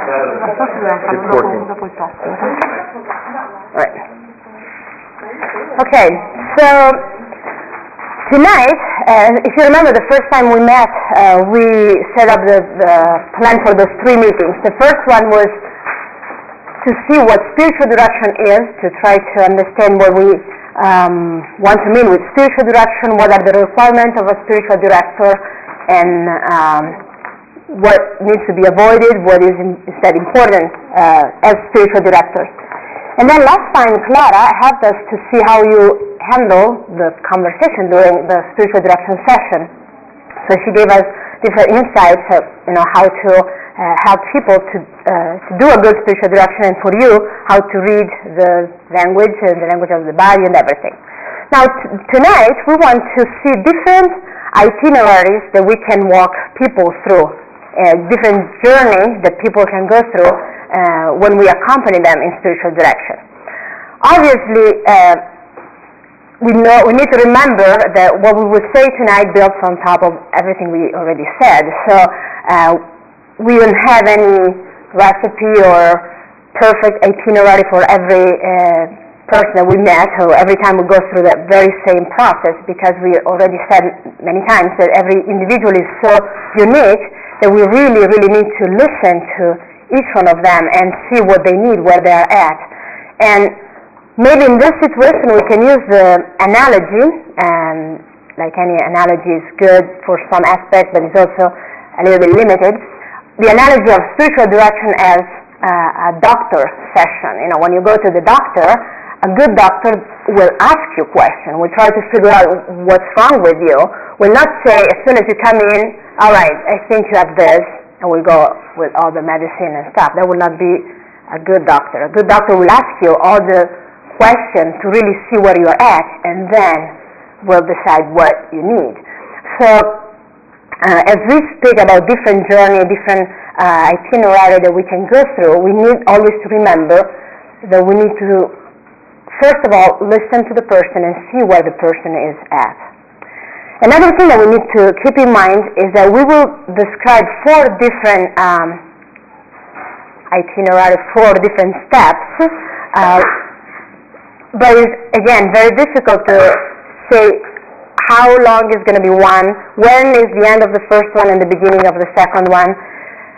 It's working. Right. Okay, so tonight, if you remember the first time we met, we set up the plan for those 3 meetings. The first one was to see what spiritual direction is, to try to understand what we want to mean with spiritual direction, what are the requirements of a spiritual director, and what needs to be avoided, what is instead important as spiritual directors. And then last time, Clara helped us to see how you handle the conversation during the spiritual direction session. So she gave us different insights of, how to help people to do a good spiritual direction, and for you, how to read the language and the language of the body and everything. Now, tonight, we want to see different itineraries that we can walk people through, different journey that people can go through when we accompany them in spiritual direction. Obviously, we need to remember that what we will say tonight builds on top of everything we already said. So we don't have any recipe or perfect itinerary for every person that we met, or every time we go through that very same process, because we already said many times that every individual is so unique that we really, really need to listen to each one of them and see what they need, where they are at. And maybe in this situation we can use the analogy, and like any analogy is good for some aspect, but it's also a little bit limited. The analogy of spiritual direction as a doctor session. When you go to the doctor, a good doctor will ask you questions, will try to figure out what's wrong with you, will not say as soon as you come in, all right, I think you have this, and we go with all the medicine and stuff. That will not be a good doctor. A good doctor will ask you all the questions to really see where you're at, and then will decide what you need. So as we speak about different journey, different itinerary that we can go through, we need always to remember that we need to, first of all, listen to the person and see where the person is at. Another thing that we need to keep in mind is that we will describe 4 different itineraries, 4 different steps, but it's, again, very difficult to say how long is going to be one, when is the end of the first one and the beginning of the second one.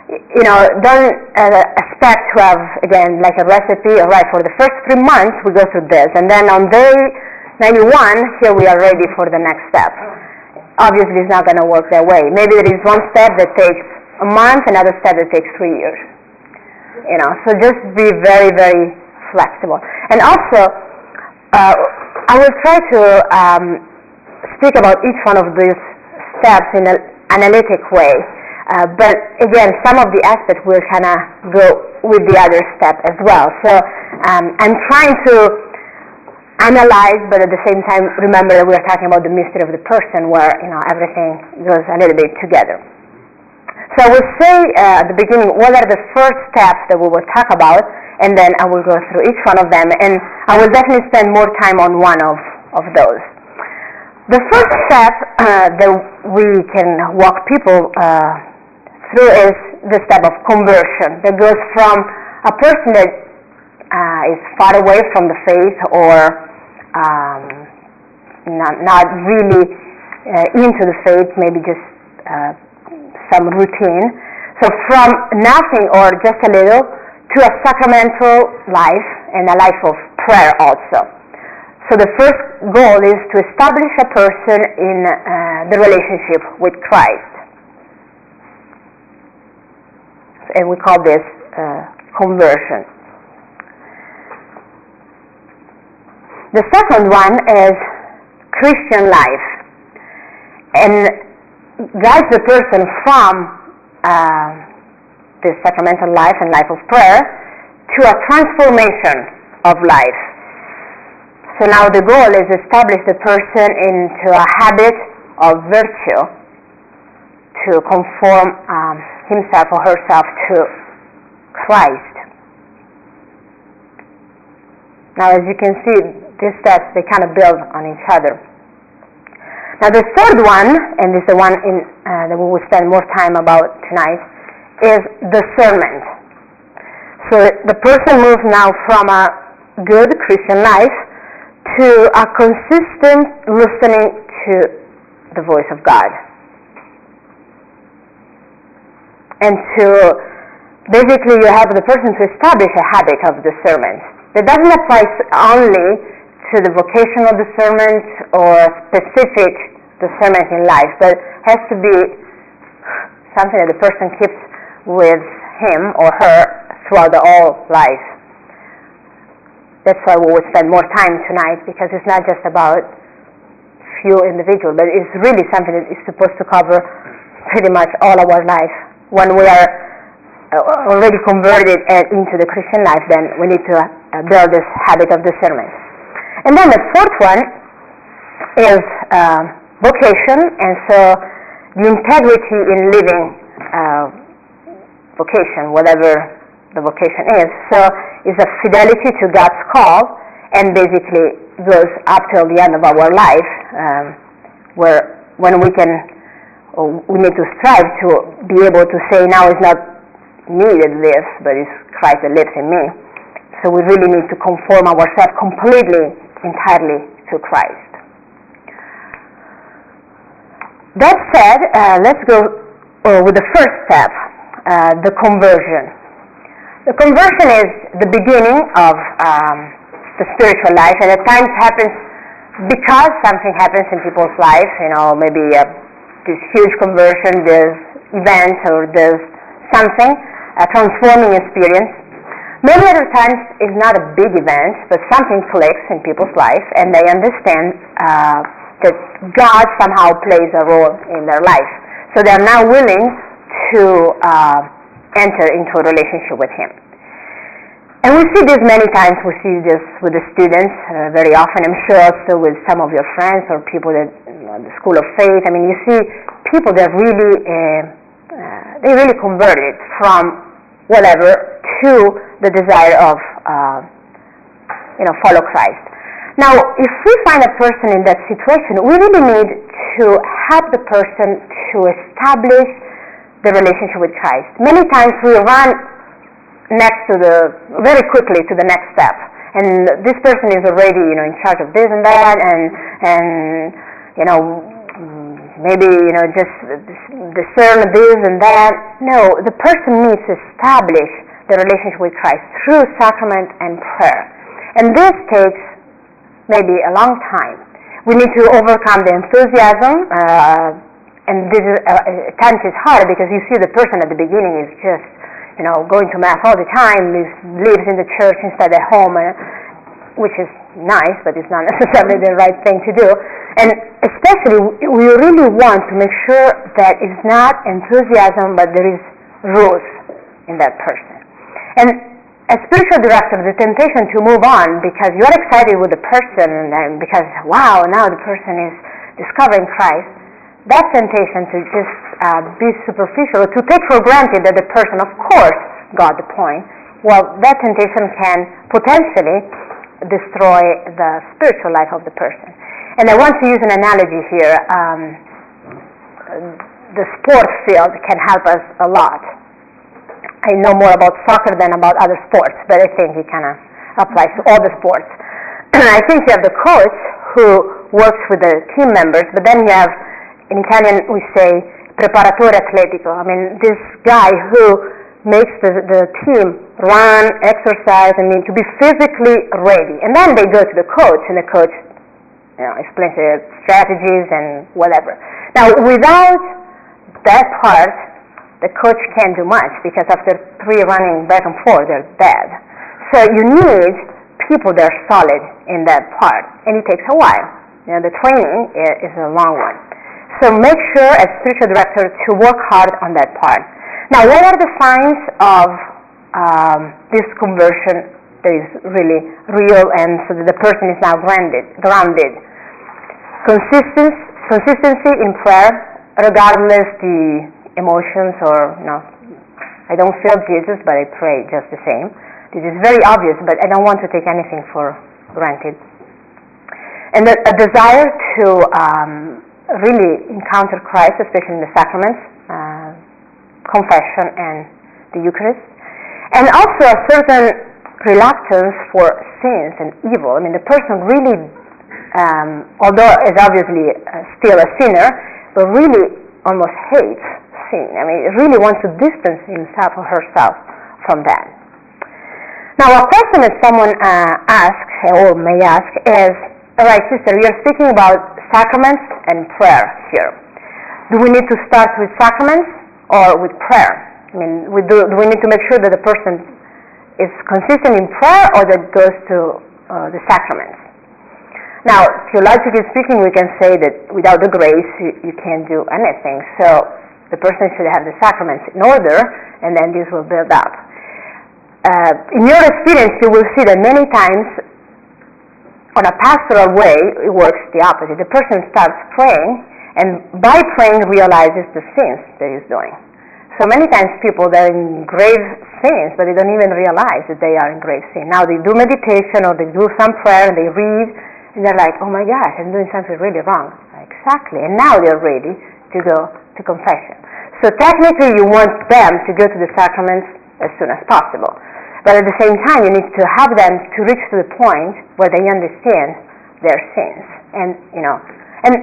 Don't expect to have, again, like a recipe. All right, for the first 3 months we go through this, and then on day 91, here we are ready for the next step. Obviously, it's not going to work that way. Maybe there is one step that takes a month, another step that takes 3 years. So just be very, very flexible. And also, I will try to speak about each one of these steps in an analytic way. But again, some of the aspects will kind of go with the other step as well. So I'm trying to analyze, but at the same time remember that we are talking about the mystery of the person, where everything goes a little bit together. So I will say at the beginning what are the first steps that we will talk about, and then I will go through each one of them, and I will definitely spend more time on one of those. The first step that we can walk people through is the step of conversion, that goes from a person that is far away from the faith, or not really into the faith, maybe just some routine. So from nothing or just a little to a sacramental life and a life of prayer also. So the first goal is to establish a person in the relationship with Christ. And we call this conversion. The second one is Christian life, and guides the person from this sacramental life and life of prayer to a transformation of life. So now the goal is to establish the person into a habit of virtue, to conform himself or herself to Christ. Now, as you can see, these steps, they kind of build on each other. Now, the third one, and this is the one that we will spend more time about tonight, is discernment. So the person moves now from a good Christian life to a consistent listening to the voice of God. And to basically you help the person to establish a habit of discernment. That doesn't apply only to the vocational discernment or specific discernment in life, but has to be something that the person keeps with him or her throughout the whole life. That's why we will spend more time tonight, because it's not just about few individuals, but it's really something that is supposed to cover pretty much all of our life. When we are already converted into the Christian life, then we need to build this habit of discernment. And then the fourth one is vocation, and so the integrity in living vocation, whatever the vocation is. So it's a fidelity to God's call, and basically goes up till the end of our life, when we need to strive to be able to say, now it's not me that lives, but it's Christ that lives in me. So we really need to conform ourselves completely, entirely to Christ. That said, let's go with the first step, the conversion. The conversion is the beginning of the spiritual life, and at times happens because something happens in people's life, maybe this huge conversion, this event, or this something, a transforming experience. Many other times it's not a big event, but something clicks in people's life, and they understand that God somehow plays a role in their life. So they're now willing to enter into a relationship with Him. And we see this many times. We see this with the students very often. I'm sure also with some of your friends or people that the School of Faith. I mean, you see people that really they really converted from whatever to the desire of follow Christ. Now, if we find a person in that situation, we really need to help the person to establish the relationship with Christ. Many times we run very quickly to the next step, and this person is already in charge of this and that, and maybe just discern this and that. No, the person needs to establish the relationship with Christ through sacrament and prayer, and this takes maybe a long time. We need to overcome the enthusiasm, and this is, at times it's hard because you see the person at the beginning is just going to mass all the time, lives in the church instead at home, which is nice, but it's not necessarily the right thing to do. And especially, we really want to make sure that it's not enthusiasm, but there is rules in that person. And as spiritual director, the temptation to move on because you're excited with the person, and because, wow, now the person is discovering Christ, that temptation to just be superficial, to take for granted that the person, of course, got the point, well, that temptation can potentially destroy the spiritual life of the person. And I want to use an analogy here. The sports field can help us a lot. I know more about soccer than about other sports, but I think it kind of applies to all the sports. I think you have the coach who works with the team members, but then you have, in Italian we say preparatore atletico. I mean, this guy who makes the team run, exercise, and need to be physically ready. And then they go to the coach, and the coach explains the strategies and whatever. Now, without that part, the coach can't do much, because after 3 running back and forth, they're dead. So you need people that are solid in that part, and it takes a while. The training is a long one. So make sure, as spiritual director, to work hard on that part. Now, what are the signs of this conversion that is really real, and so that the person is now grounded? Consistency in prayer, regardless the emotions, or I don't feel Jesus, but I pray just the same. This is very obvious, but I don't want to take anything for granted. And a desire to really encounter Christ, especially in the sacraments, confession and the Eucharist. And also a certain reluctance for sins and evil. I mean, the person really, although is obviously still a sinner, but really almost hates sin. I mean, really wants to distance himself or herself from that. Now, a question that someone asks, or may ask, is, all right, sister, you're speaking about sacraments and prayer here. Do we need to start with sacraments or with prayer? I mean, do we need to make sure that the person is consistent in prayer, or that goes to the sacraments? Now, theologically speaking, we can say that without the grace, you can't do anything. So the person should have the sacraments in order, and then this will build up. In your experience, you will see that many times, on a pastoral way, it works the opposite. The person starts praying, and by praying realizes the sins that he's doing. So many times people, they're in grave sins, but they don't even realize that they are in grave sin. Now they do meditation, or they do some prayer, and they read, and they're like, oh my gosh, I'm doing something really wrong. Exactly. And now they're ready to go to confession. So technically you want them to go to the sacraments as soon as possible. But at the same time, you need to have them to reach to the point where they understand their sins. And, and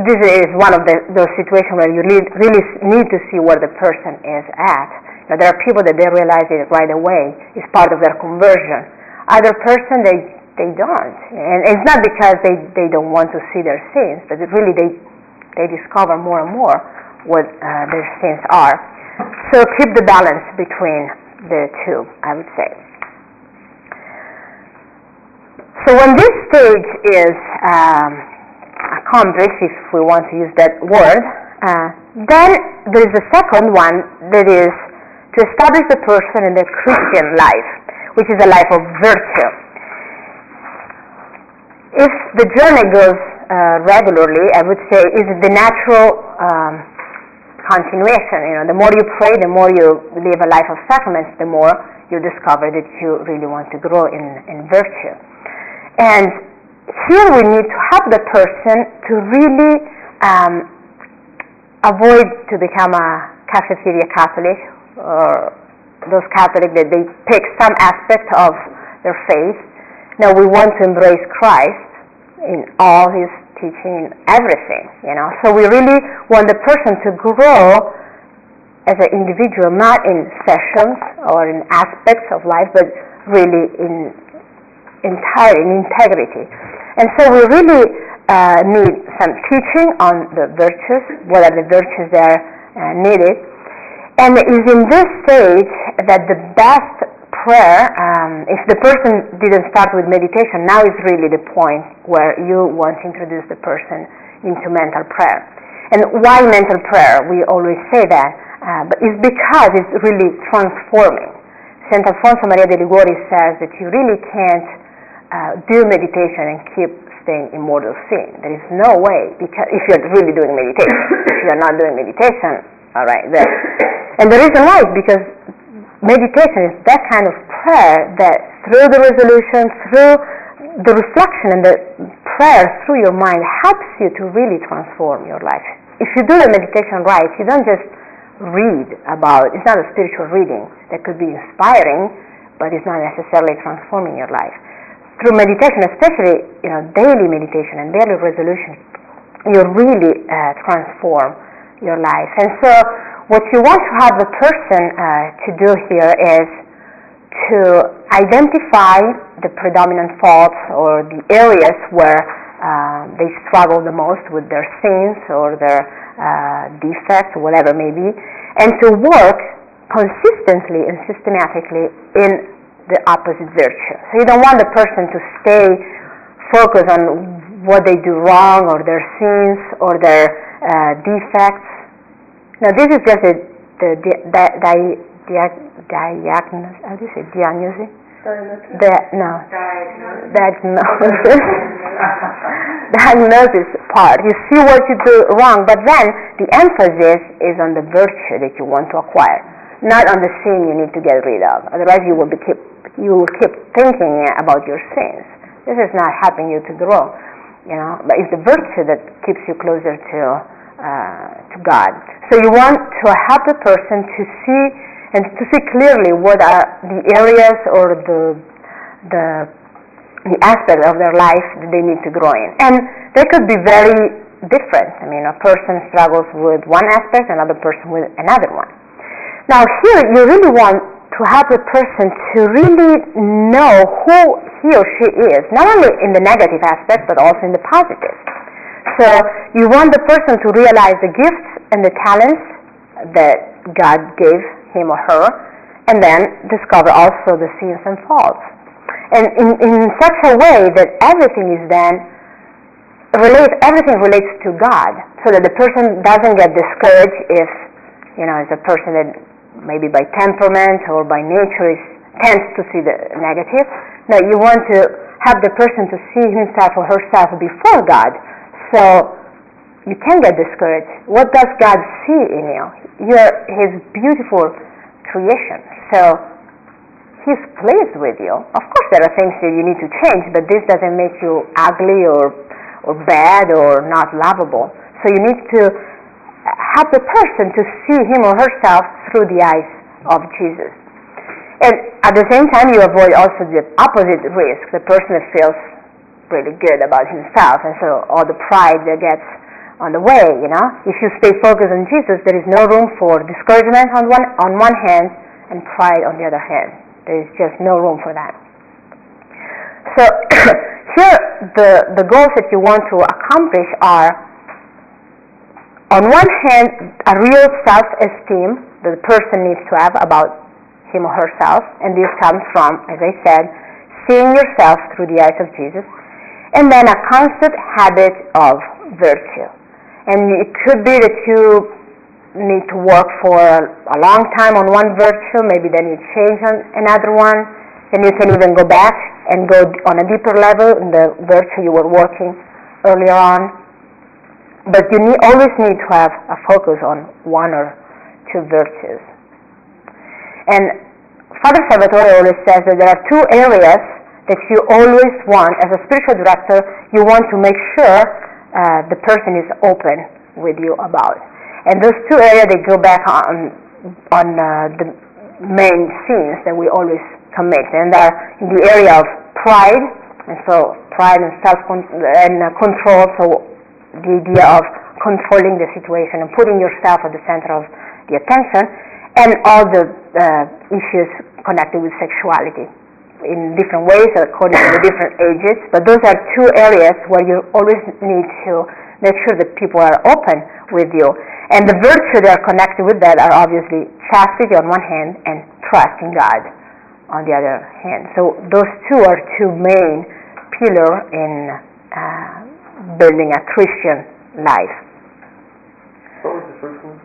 this is one of those situations where you really need to see where the person is at. Now, there are people that they realize it right away. It's part of their conversion. Other person, they don't. And it's not because they don't want to see their sins, but really they discover more and more what their sins are. So keep the balance between the two, I would say. So when this stage is accomplished, if we want to use that word, then there is a second one, that is to establish the person in the Christian life, which is a life of virtue. If the journey goes regularly, I would say is the natural continuation. The more you pray, the more you live a life of sacraments, the more you discover that you really want to grow in virtue. And here we need to help the person to really avoid to become a cafeteria Catholic, or those Catholics that they pick some aspect of their faith. Now we want to embrace Christ in all his teaching, everything, So we really want the person to grow as an individual, not in sessions or in aspects of life, but really in integrity. And so we really need some teaching on the virtues, what are the virtues that are needed. And it is in this stage that the best prayer, if the person didn't start with meditation, now is really the point where you want to introduce the person into mental prayer. And why mental prayer? We always say that, but it's because it's really transforming. St. Alfonso Maria de Liguori says that you really can't do meditation and keep staying in mortal sin. There is no way, because if you're really doing meditation. If you're not doing meditation, all right, then. And the reason why is because meditation is that kind of prayer that through the resolution, through the reflection and the prayer through your mind helps you to really transform your life. If you do the meditation right, you don't just read about, it's not a spiritual reading that could be inspiring, but it's not necessarily transforming your life. Through meditation, especially daily meditation and daily resolution, you really transform your life. And so what you want to have the person to do here is to identify the predominant faults or the areas where they struggle the most with their sins or their defects, whatever it may be, and to work consistently and systematically in the opposite virtue. So you don't want the person to stay focused on what they do wrong or their sins or their defects. Now this is just diagnosis. How do you say diagnosis? Diagnosis part. You see what you do wrong, but then the emphasis is on the virtue that you want to acquire, not on the sin you need to get rid of. Otherwise, you will keep thinking about your sins. This is not helping you to grow, But it's the virtue that keeps you closer to God. So you want to help the person to see and to see clearly what are the areas or the aspects of their life that they need to grow in. And they could be very different. I mean, a person struggles with one aspect, another person with another one. Now here, you really want to help the person to really know who he or she is, not only in the negative aspect, but also in the positive. So you want the person to realize the gifts and the talents that God gave him or her, and then discover also the sins and faults. And in such a way that everything is then everything relates to God, so that the person doesn't get discouraged if, is a person that maybe by temperament or by nature tends to see the negative. No, you want to help the person to see himself or herself before God, so you can get discouraged. What does God see in you? You're His beautiful creation, so He's pleased with you. Of course, there are things that you need to change, but this doesn't make you ugly or bad or not lovable. So you need to help the person to see him or herself through the eyes of Jesus. And at the same time, you avoid also the opposite risk, the person that feels really good about himself, and so all the pride that gets on the way, If you stay focused on Jesus, there is no room for discouragement on one hand and pride on the other hand. There is just no room for that. So here, the goals that you want to accomplish are, on one hand, a real self-esteem that the person needs to have about him or herself, and this comes from, as I said, seeing yourself through the eyes of Jesus, and then a constant habit of virtue. And it could be that you need to work for a long time on one virtue, maybe then you change on another one, then you can even go back and go on a deeper level in the virtue you were working earlier on. But you always need to have a focus on one or two virtues. And Father Salvatore always says that there are two areas that you always want, as a spiritual director, you want to make sure the person is open with you about. And those two areas, they go back on the main sins that we always commit, and they are in the area of pride, and so pride and control, so the idea of controlling the situation and putting yourself at the center of the attention, and all the issues connected with sexuality in different ways according to the different ages. But those are two areas where you always need to make sure that people are open with you. And the virtues that are connected with that are obviously chastity on one hand and trust in God on the other hand. So those two are two main pillars in building a Christian life. What was the first one?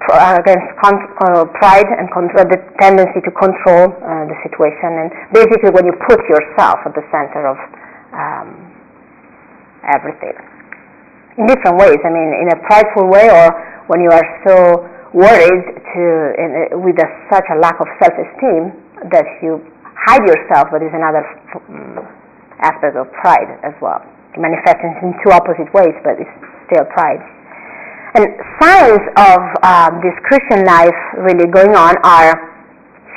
Against pride and the tendency to control the situation, and basically when you put yourself at the center of everything. In different ways. I mean, in a prideful way, or when you are so worried with such a lack of self-esteem that you hide yourself, but is another aspect of pride as well. It manifests in two opposite ways, but it's still pride. And signs of this Christian life really going on are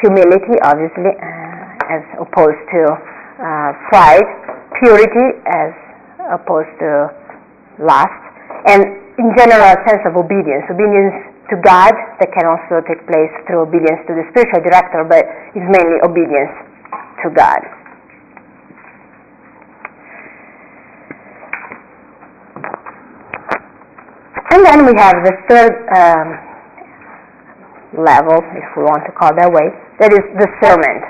humility, obviously, as opposed to pride, purity as opposed to lust, and in general a sense of obedience to God that can also take place through obedience to the spiritual director, but is mainly obedience to God. And then we have the third level, if we want to call it that way, that is discernment.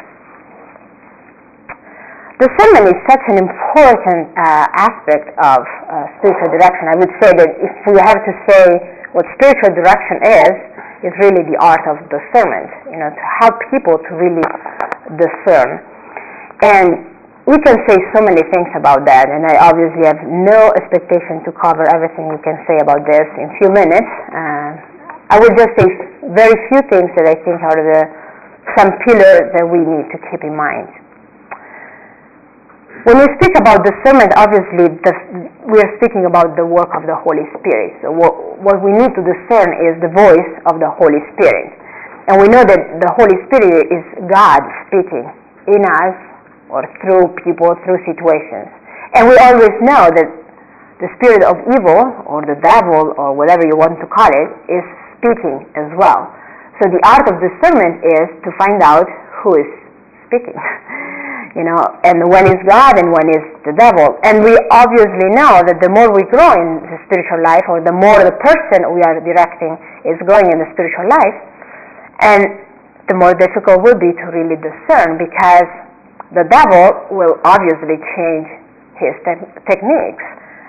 Discernment is such an important aspect of spiritual direction. I would say that if we have to say what spiritual direction is really the art of discernment, to help people to really discern. And we can say so many things about that, and I obviously have no expectation to cover everything we can say about this in a few minutes. I would just say very few things that I think are some pillars that we need to keep in mind. When we speak about discernment, obviously we are speaking about the work of the Holy Spirit. So what we need to discern is the voice of the Holy Spirit. And we know that the Holy Spirit is God speaking in us or through people, through situations. And we always know that the spirit of evil or the devil or whatever you want to call it is speaking as well. So the art of discernment is to find out who is speaking. And when is God and when is the devil. And we obviously know that the more we grow in the spiritual life, or the more the person we are directing is growing in the spiritual life, and the more difficult it will be to really discern, because the devil will obviously change his techniques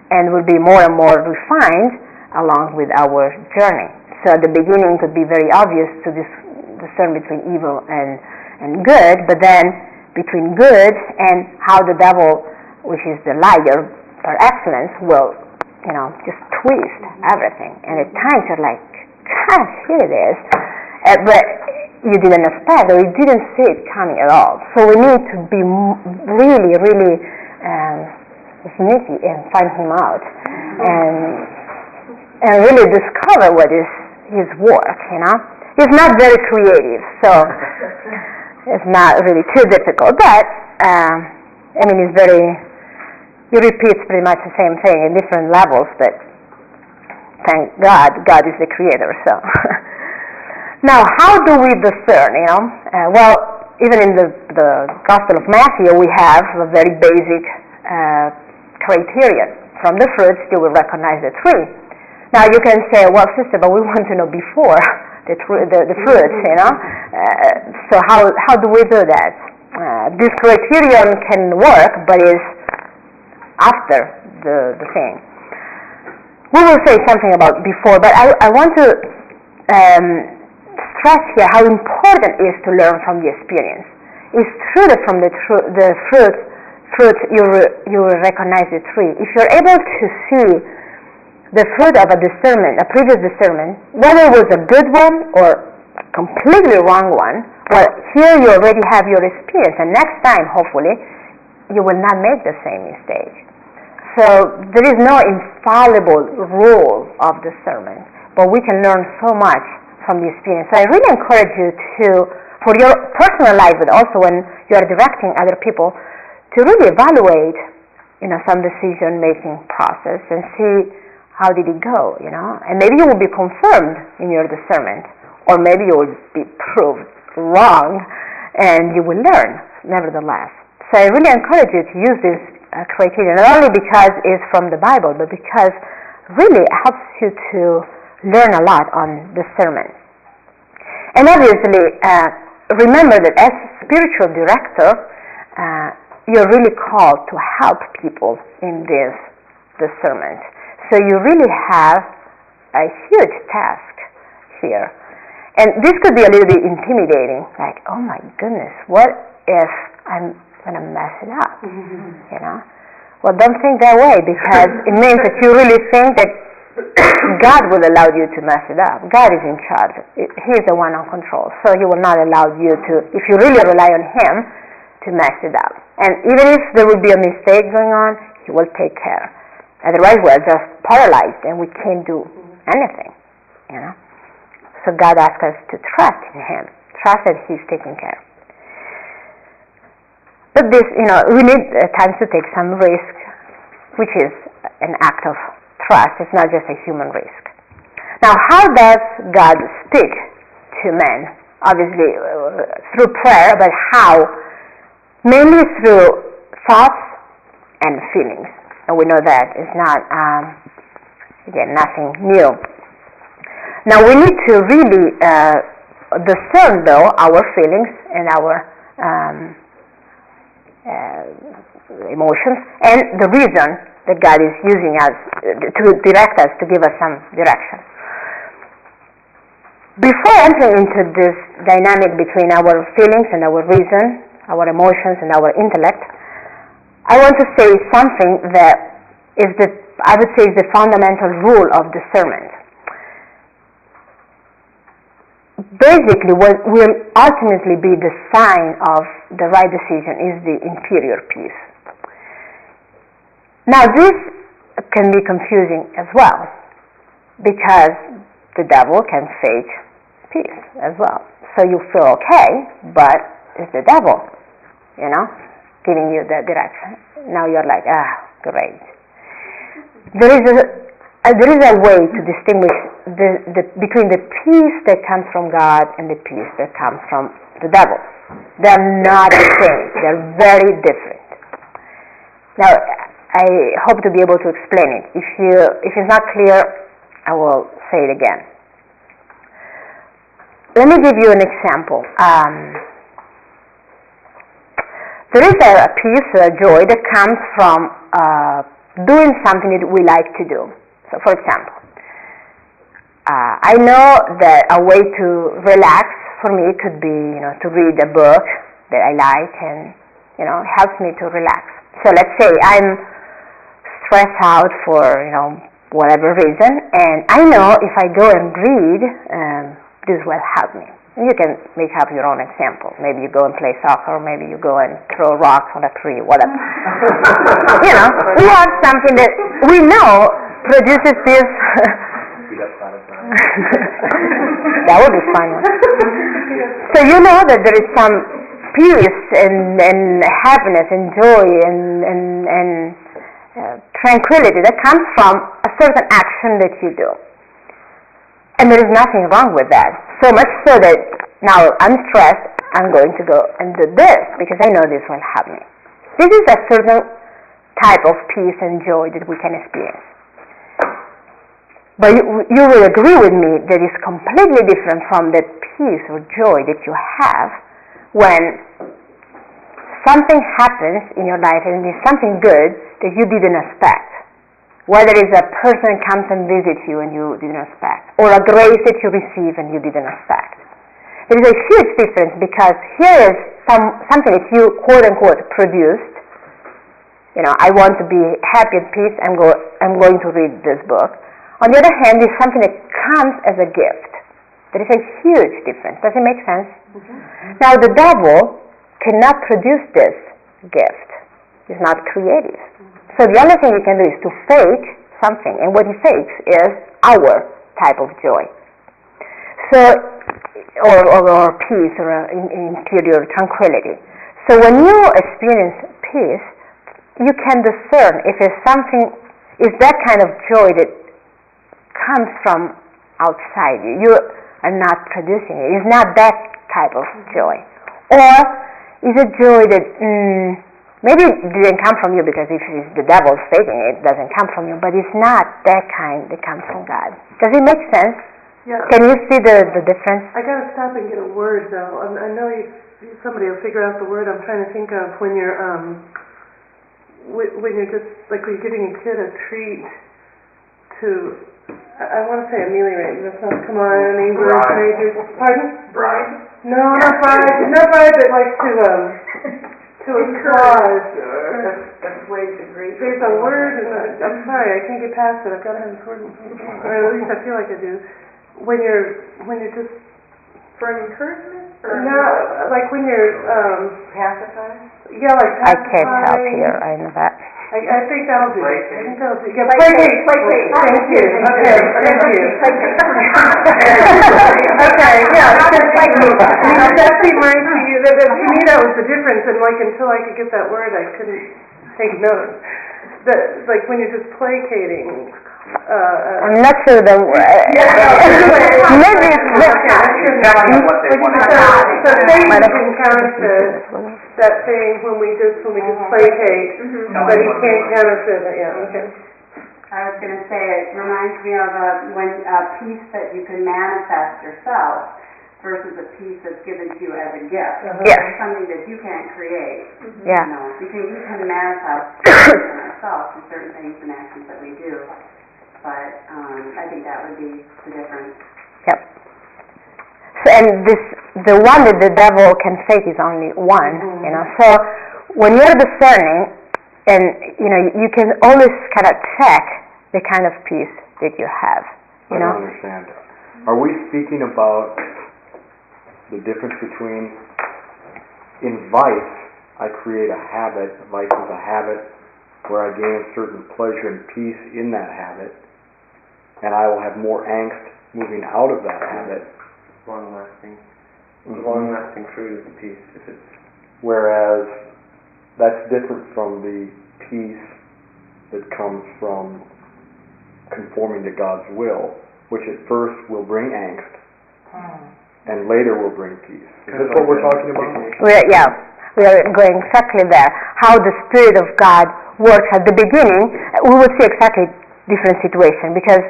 and will be more and more refined along with our journey. So at the beginning it could be very obvious to discern between evil and good, but then between good and how the devil, which is the liar par excellence, will, just twist everything. And at times you're like, gosh, here it is. But you didn't expect, or you didn't see it coming at all. So we need to be really, really sneaky and find him out, and really discover what is his work. He's not very creative, so it's not really too difficult, but he repeats pretty much the same thing in different levels, but thank God is the creator. So now, how do we discern? Well, even in the Gospel of Matthew, we have a very basic criterion. From the fruits you will recognize the tree. Now you can say, well, sister, but we want to know before the fruits, so how do we do that? This criterion can work, but is after the thing. We will say something about before, but I want to stress here how important it is to learn from the experience. It's true that from the fruit you will recognize the tree. If you're able to see the fruit of a previous discernment, whether it was a good one or a completely wrong one, well, here you already have your experience, and next time, hopefully, you will not make the same mistake. So there is no infallible rule of discernment, but we can learn so much from the experience. So I really encourage you to, for your personal life, but also when you are directing other people, to really evaluate, some decision-making process and see how did it go, and maybe you will be confirmed in your discernment, or maybe you will be proved wrong, and you will learn nevertheless. So I really encourage you to use this criteria, not only because it's from the Bible, but because really it helps you to learn a lot on discernment. And obviously, remember that as spiritual director, you're really called to help people in this discernment. So you really have a huge task here. And this could be a little bit intimidating, like, oh my goodness, what if I'm going to mess it up? Well, don't think that way, because it means that you really think that God will allow you to mess it up. God is in charge. He is the one on control. So He will not allow you to, if you really rely on Him, to mess it up. And even if there will be a mistake going on, He will take care. Otherwise, we're just paralyzed and we can't do anything. So God asks us to trust in Him, trust that He's taking care. But this, we need at times to take some risk, which is an act of trust. It's not just a human risk. Now, how does God speak to men? Obviously, through prayer, but how? Mainly through thoughts and feelings. And we know that it's not, again, nothing new. Now, we need to really discern, though, our feelings and our emotions, and the reason that God is using us to direct us, to give us some direction. Before entering into this dynamic between our feelings and our reason, our emotions and our intellect, I want to say something that is I would say is the fundamental rule of discernment. Basically, what will ultimately be the sign of the right decision is the interior peace. Now this can be confusing as well, because the devil can fake peace as well. So you feel okay, but it's the devil, giving you the direction. Now you're like, great. There is a way to distinguish between the peace that comes from God and the peace that comes from the devil. They're not the same. They're very different. Now, I hope to be able to explain it. If it's not clear, I will say it again. Let me give you an example. There is a peace, a joy that comes from doing something that we like to do. So, for example, I know that a way to relax for me could be, to read a book that I like and, helps me to relax. So let's say I'm stressed out for, whatever reason, and I know if I go and read, this will help me. And you can make up your own example. Maybe you go and play soccer, or maybe you go and throw rocks on a tree, whatever. We have something that we know produces this. That would be fun. So you know that there is some peace and happiness and joy and tranquility that comes from a certain action that you do. And there is nothing wrong with that. So much so that now I'm stressed, I'm going to go and do this because I know this will help me. This is a certain type of peace and joy that we can experience. But you will agree with me that it's completely different from the peace or joy that you have when something happens in your life and it's something good that you didn't expect. Whether it's a person comes and visits you and you didn't expect, or a grace that you receive and you didn't expect. There is a huge difference because here is something that you quote-unquote produced. I want to be happy at peace, I'm going to read this book. On the other hand, it's something that comes as a gift. There is a huge difference. Does it make sense? Mm-hmm. Now, the devil cannot produce this gift. He's not creative. So the only thing he can do is to fake something, and what he fakes is our type of joy. So, or peace, or interior tranquility. So when you experience peace, you can discern if it's something, is that kind of joy that comes from outside you. You are not producing it. It's not that type of joy. Or is it joy that maybe it didn't come from you because if it's the devil faking it, it doesn't come from you, but it's not that kind that comes from God. Does it make sense? Yeah. Can you see the difference? I got to stop and get a word though. I know somebody will figure out the word I'm trying to think of when you're just like when you're giving a kid a treat to. I want to say ameliorate. That's not. Come on, English majors. Pardon? Bribe. No, not bribe. Not bribe, but like to applause. That's way too great. There's a word, and I'm sorry, I can't get past it. I've got to have this word, or at least I feel like I do. When you're just For an encouragement? no, like when you're Pacifying? yeah, like I can't help here. I know that. I think that'll do. I think that'll do. Yeah, Placate. Thank you. Okay, thank you. Placate. Okay, yeah. That seemed right to you. To me, that was the difference. And like until I could get that word, I couldn't take note. Like when you're just placating. I'm not sure the word. Maybe So Satan can counterfeit that thing when we just placate, but he can't counterfeit it. Yeah. Okay. I was going to say it reminds me of a peace that you can manifest yourself versus a peace that's given to you as a gift. Yes. Something that you can't create. Yeah. You can manifest ourselves through certain things and actions that we do. But I think that would be the difference. Yep. So, and the one that the devil can fake is only one, So when you're discerning, and you can always kind of check the kind of peace that you have. I don't understand. Are we speaking about the difference between in vice, I create a habit. Vice is a habit where I gain a certain pleasure and peace in that habit, and I will have more angst moving out of that habit. Long-lasting. The Mhm. long-lasting fruit is the peace. If it's Whereas that's different from the peace that comes from conforming to God's will, which at first will bring angst, and later will bring peace. Is this what we're talking about? We are going exactly there. How the Spirit of God works at the beginning, we will see exactly different situation because,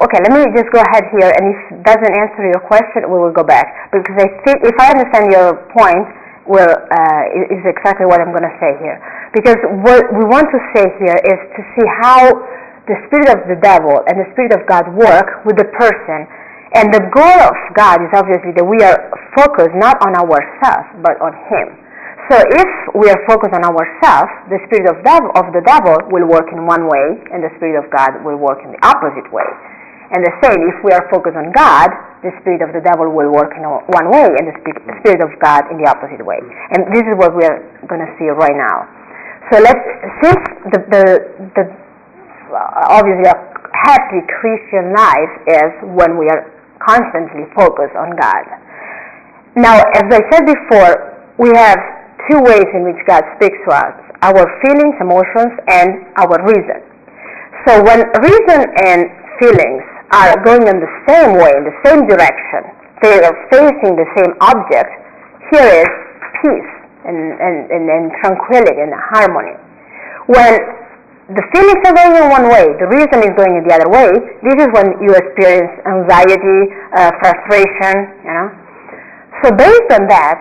okay, let me just go ahead here, and if it doesn't answer your question, we will go back. Because I think, if I understand your point, is exactly what I'm going to say here. Because what we want to say here is to see how the spirit of the devil and the spirit of God work with the person. And the goal of God is obviously that we are focused not on ourselves, but on Him. So if we are focused on ourselves, the spirit of the devil will work in one way, and the spirit of God will work in the opposite way. And the same, if we are focused on God, the spirit of the devil will work in one way, and the spirit of God in the opposite way. And this is what we are going to see right now. So since the obviously a happy Christian life is when we are constantly focused on God. Now, as I said before, we have two ways in which God speaks to us: our feelings, emotions, and our reason. So when reason and feelings are going in the same way, in the same direction, they are facing the same object, here is peace and tranquility and harmony. When the feelings are going in one way, the reason is going in the other way, this is when you experience anxiety, frustration, So based on that,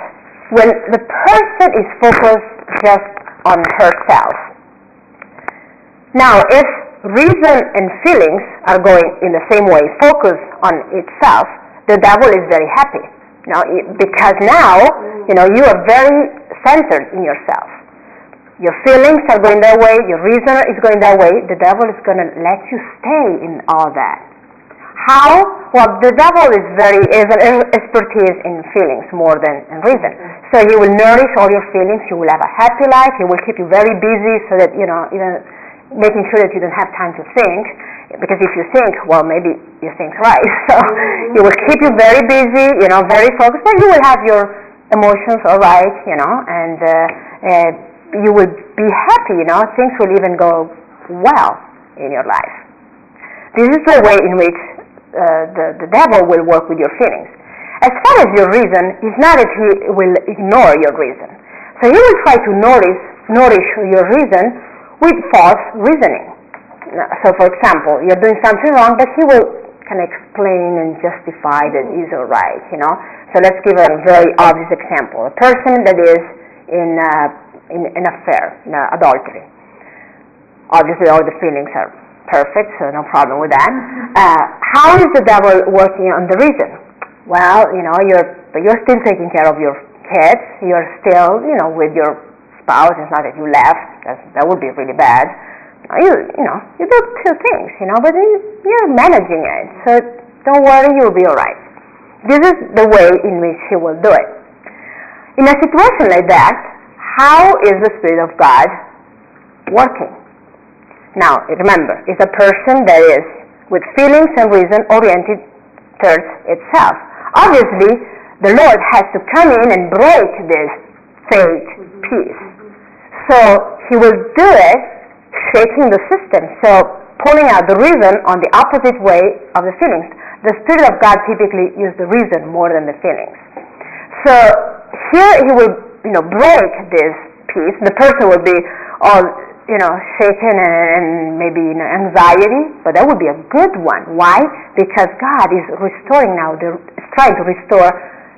when the person is focused just on herself. Now, if reason and feelings are going in the same way, focused on itself, the devil is very happy. Because now, you are very centered in yourself. Your feelings are going that way, your reason is going that way, the devil is going to let you stay in all that. How? Well, the devil is an expertise in feelings more than in reason. So he will nourish all your feelings, you will have a happy life, he will keep you very busy so that, even making sure that you don't have time to think, because if you think, well, maybe you think right. So he will keep you very busy, very focused, and you will have your emotions all right, and you will be happy, things will even go well in your life. This is the way in which the devil will work with your feelings. As far as your reason, it's not that he will ignore your reason. So he will try to nourish your reason with false reasoning. So for example, you're doing something wrong, but he will kind of explain and justify that it's all right, So let's give a very obvious example. A person that is in an affair, adultery. Obviously all the feelings are perfect, so no problem with that. How is the devil working on the reason? Well, you're still taking care of your kids, you're still, with your spouse. It's not that you left, that would be really bad. You do two things, but you're managing it, so don't worry, you'll be all right. This is the way in which he will do it. In a situation like that, how is the Spirit of God working? Now, remember, it's a person that is with feelings and reason oriented towards itself. Obviously, the Lord has to come in and break this fake peace. So he will do it shaking the system, so pulling out the reason on the opposite way of the feelings. The Spirit of God typically uses the reason more than the feelings. So here he will, break this peace. The person will be all, shaken and maybe in anxiety, but that would be a good one. Why? Because God is restoring now, trying to restore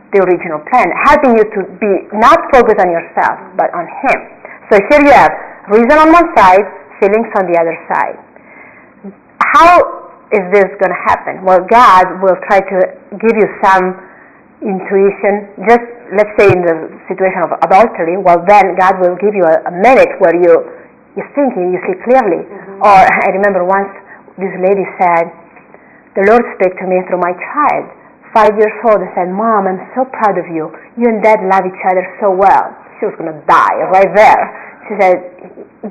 the original plan, helping you to be not focused on yourself, but on Him. So here you have reason on one side, feelings on the other side. How is this going to happen? Well, God will try to give you some intuition. Just, let's say in the situation of adultery, well then God will give you a minute where you're thinking, you see clearly. Or I remember once this lady said, the Lord spoke to me through my child, 5 years old, and said, Mom, I'm so proud of you. You and Dad love each other so well. She was going to die right there. she said,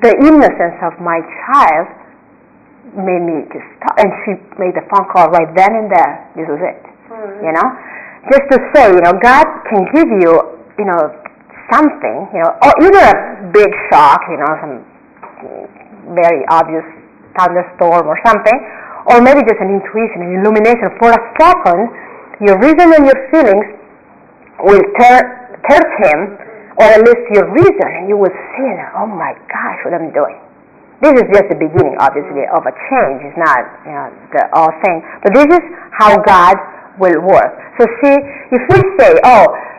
the innocence of my child made me just stop. And she made the phone call right then and there. This was it. You know? Just to say, God can give you, something, or either a big shock, some very obvious thunderstorm or something, or maybe just an intuition, an illumination. For a second, your reason and your feelings will turn him, or at least your reason, and you will see, oh my gosh, what I'm doing. This is just the beginning, obviously, of a change. It's not, the all thing. But this is how God will work. So see, if we say,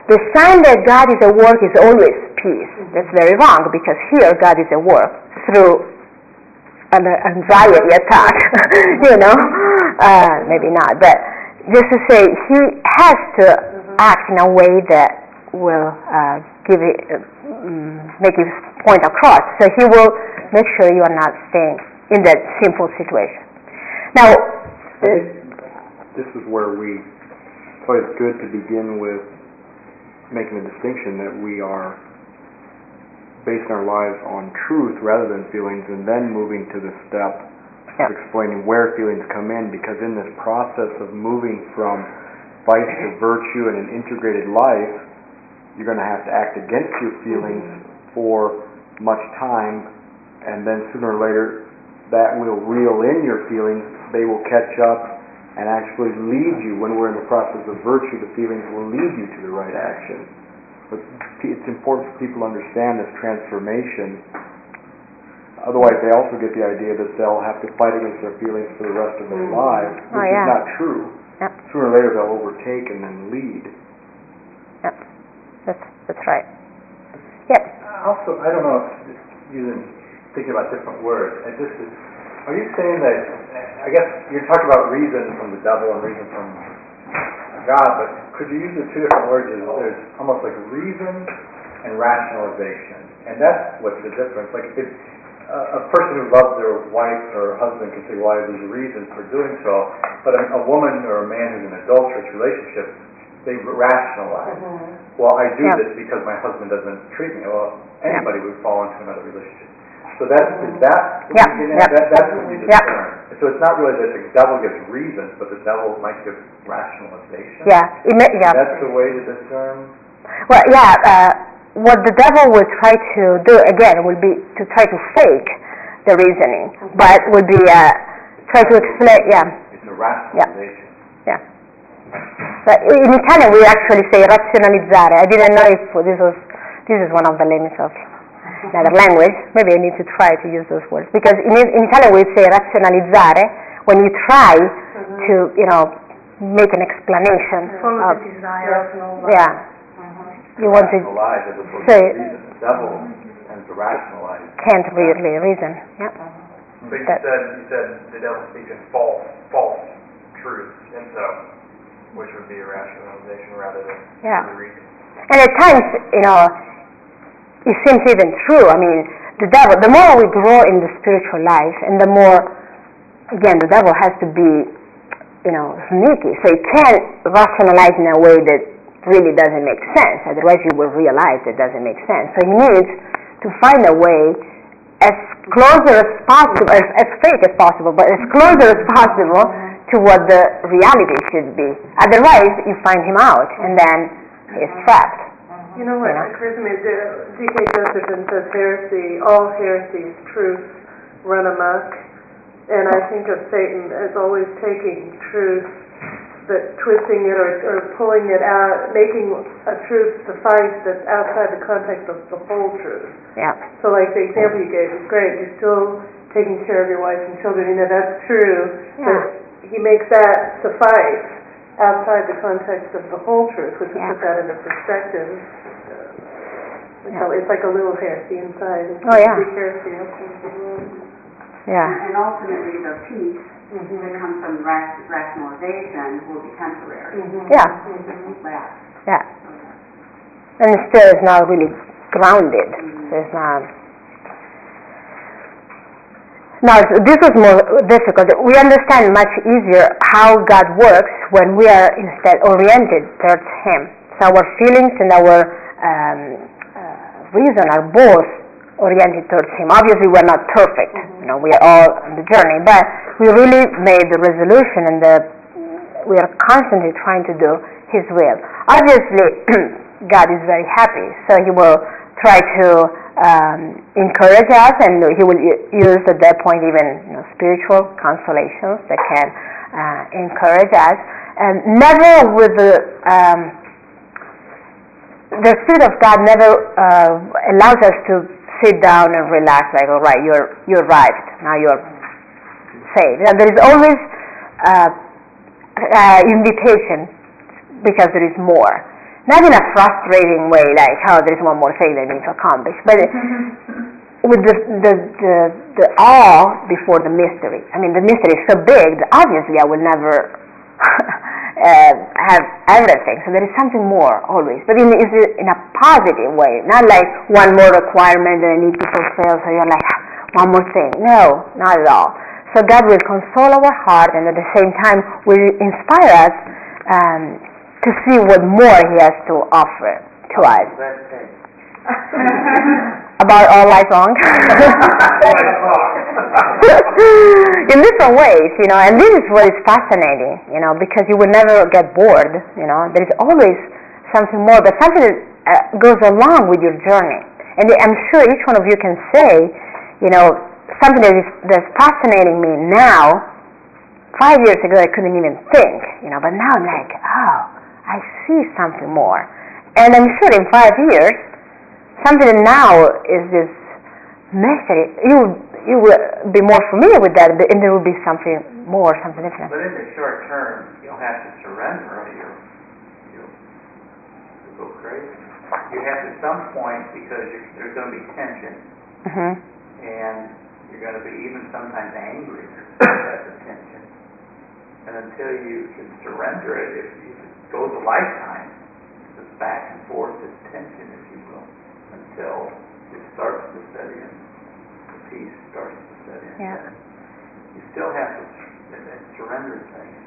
the sign that God is at work is always peace, that's very wrong, because here God is at work through an anxiety attack, maybe not, but just to say He has to act in a way that will make His point across. So He will make sure you are not staying in that simple situation. Now, this is where it's always good to begin with making a distinction that we are basing our lives on truth rather than feelings, and then moving to the step of explaining where feelings come in, because in this process of moving from vice to virtue and an integrated life, you're going to have to act against your feelings for much time, and then sooner or later that will reel in your feelings. They will catch up and actually lead you. When we're in the process of virtue, the feelings will lead you to the right action. But it's important for people to understand this transformation. Otherwise, they also get the idea that they'll have to fight against their feelings for the rest of their lives, which is not true. Yep. Sooner or later, they'll overtake and then lead. Yep, that's right. Yes. Also, I don't know if using thinking about different words. Are you saying that? I guess you're talking about reason from the devil and reason from God, but could you use the two different words? There's almost like reason and rationalization, and that's what's the difference. Like if a person who loves their wife or husband can say, "Well, I have these reasons for doing so," but a woman or a man who's in an adulterous relationship, they rationalize. Well, I do this because my husband doesn't treat me. Well, anybody would fall into another relationship. So that's what you discern. So it's not really that the devil gives reasons, but the devil might give rationalization. That's the way to discern. Well, what the devil will try to do again will be to try to fake the reasoning, but would be try to explain. It's a rationalization. But in Italian, we actually say razionalizzare. I didn't know if this is one of the limits of another language. Maybe I need to try to use those words, because in Italian we say razionalizzare when you try to make an explanation of you want to say the devil tends to rationalize. Can't really reason. But you said the devil speaks in false truths, and so which would be a rationalization rather than the reason. And at times, it seems even true. I mean, the devil, the more we grow in the spiritual life, and the more, again, the devil has to be, sneaky. So he can't rationalize in a way that really doesn't make sense. Otherwise, you will realize it doesn't make sense. So he needs to find a way as closer as possible, as fake as possible, but as closer as possible to what the reality should be. Otherwise, you find him out, and then he's trapped. You know what occurs to me? G.K. Chesterton says all heresies, truths run amok. And I think of Satan as always taking truth, but twisting it or pulling it out, making a truth suffice that's outside the context of the whole truth. So like the example you gave is great. You're still taking care of your wife and children. That's true. But he makes that suffice outside the context of the whole truth, which would put that into perspective. So it's like a little heresy inside. Big heresy outside the world. And ultimately the peace that comes from rationalization will be temporary. And it still is not really grounded. It's not. Now, this is more difficult. We understand much easier how God works when we are instead oriented towards Him. So our feelings and our reason are both oriented towards Him. Obviously, we're not perfect. We are all on the journey, but we really made the resolution, and we are constantly trying to do His will. Obviously, God is very happy, so He will try to encourage us, and He will use at that point even spiritual consolations that can encourage us, and never with the Spirit of God never allows us to sit down and relax, like, all right, you arrived, now you're saved. And there is always invitation, because there is more. Not in a frustrating way, like, oh, there is one more thing I need to accomplish, but with the awe before the mystery. I mean, the mystery is so big that obviously I will never have everything. So there is something more always, but in a positive way, not like one more requirement that I need to fulfill, so you're like, one more thing. No, not at all. So God will console our heart, and at the same time will inspire us to see what more He has to offer to us. About all life long. In different ways, and this is what is fascinating, because you will never get bored, there is always something more, but something that goes along with your journey. And I'm sure each one of you can say, something that's fascinating me now. 5 years ago I couldn't even think, but now I'm like, oh, I see something more. And I'm sure in 5 years, something that now is this mystery, you will be more familiar with that, and there will be something more, something different. But in the short term, you'll have to surrender, or you'll go crazy. You have to some point, because there's going to be tension, and you're going to be even sometimes angry at the tension. And until you can surrender it, if it goes a lifetime, it's back and forth, this tension, if you will, until it starts to set in. The peace starts to set in. Yeah. You still have to surrender things.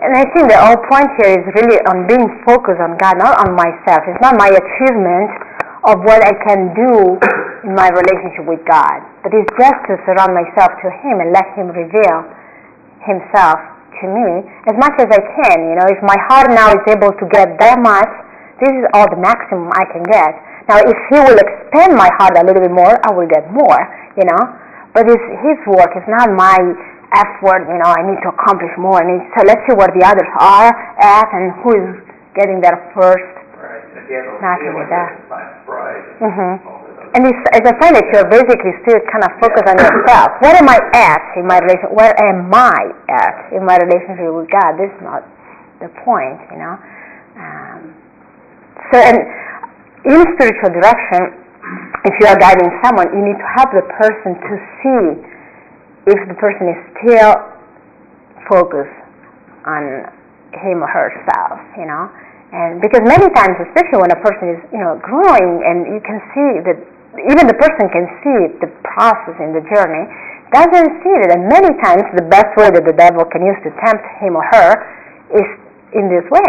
And I think the whole point here is really on being focused on God, not on myself. It's not my achievement of what I can do in my relationship with God, but it's just to surround myself to Him and let Him reveal Himself to me as much as I can. If my heart now is able to get that much, this is all the maximum I can get. Now, if He will expand my heart a little bit more, I will get more, But it's His work. It's not my effort, I need to accomplish more. So let's see where the others are at and who is getting there first. Right. And if you have nothing like that. Pride. And as I find that you're basically still kind of focused on yourself. Where am I at in my relationship? Where am I at in my relationship with God? This is not the point, So, and in spiritual direction, if you are guiding someone, you need to help the person to see if the person is still focused on him or herself, And because many times, especially when a person is, growing, and you can see that even the person can see the process in the journey, doesn't see it. And many times the best way that the devil can use to tempt him or her is in this way,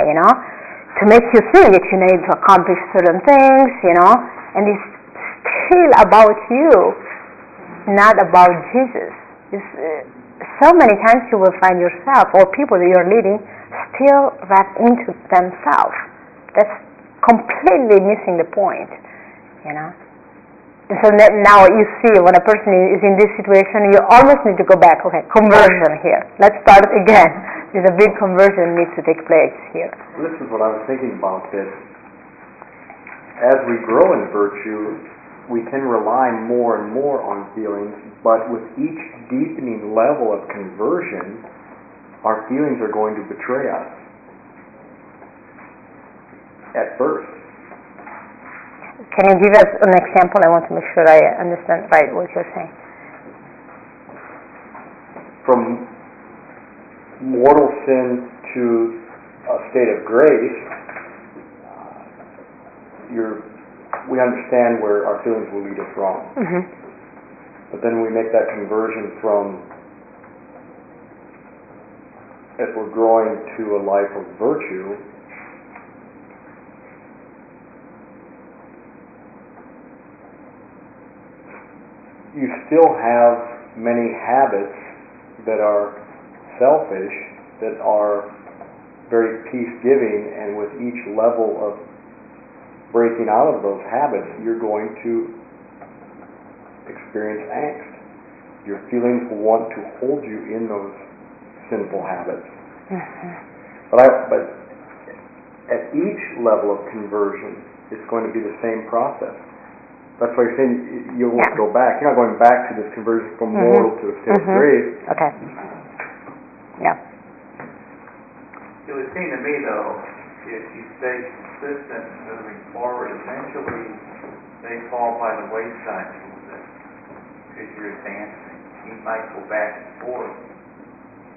to make you think that you need to accomplish certain things, and it's still about you, not about Jesus. So many times you will find yourself or people that you're leading still wrapped into themselves. That's completely missing the point, And so now you see when a person is in this situation, you almost need to go back. Okay, conversion here. Let's start again. There's a big conversion needs to take place here. This is what I was thinking about, that as we grow in virtue, we can rely more and more on feelings, but with each deepening level of conversion, our feelings are going to betray us at first. Can you give us an example? I want to make sure I understand right what you're saying. From mortal sin to a state of grace, we understand where our feelings will lead us wrong. But then we make that conversion from, as we're growing to a life of virtue, you still have many habits that are selfish, that are very peace-giving, and with each level of breaking out of those habits, you're going to experience angst. Your feelings will want to hold you in those sinful habits. But at each level of conversion, it's going to be the same process. That's why you're saying you won't go back. You're not going back to this conversion from mortal to a state of grace. Okay. Yeah. It would seem to me, though, if you stay consistent moving forward, eventually they fall by the wayside a little bit because you're advancing. You might go back and forth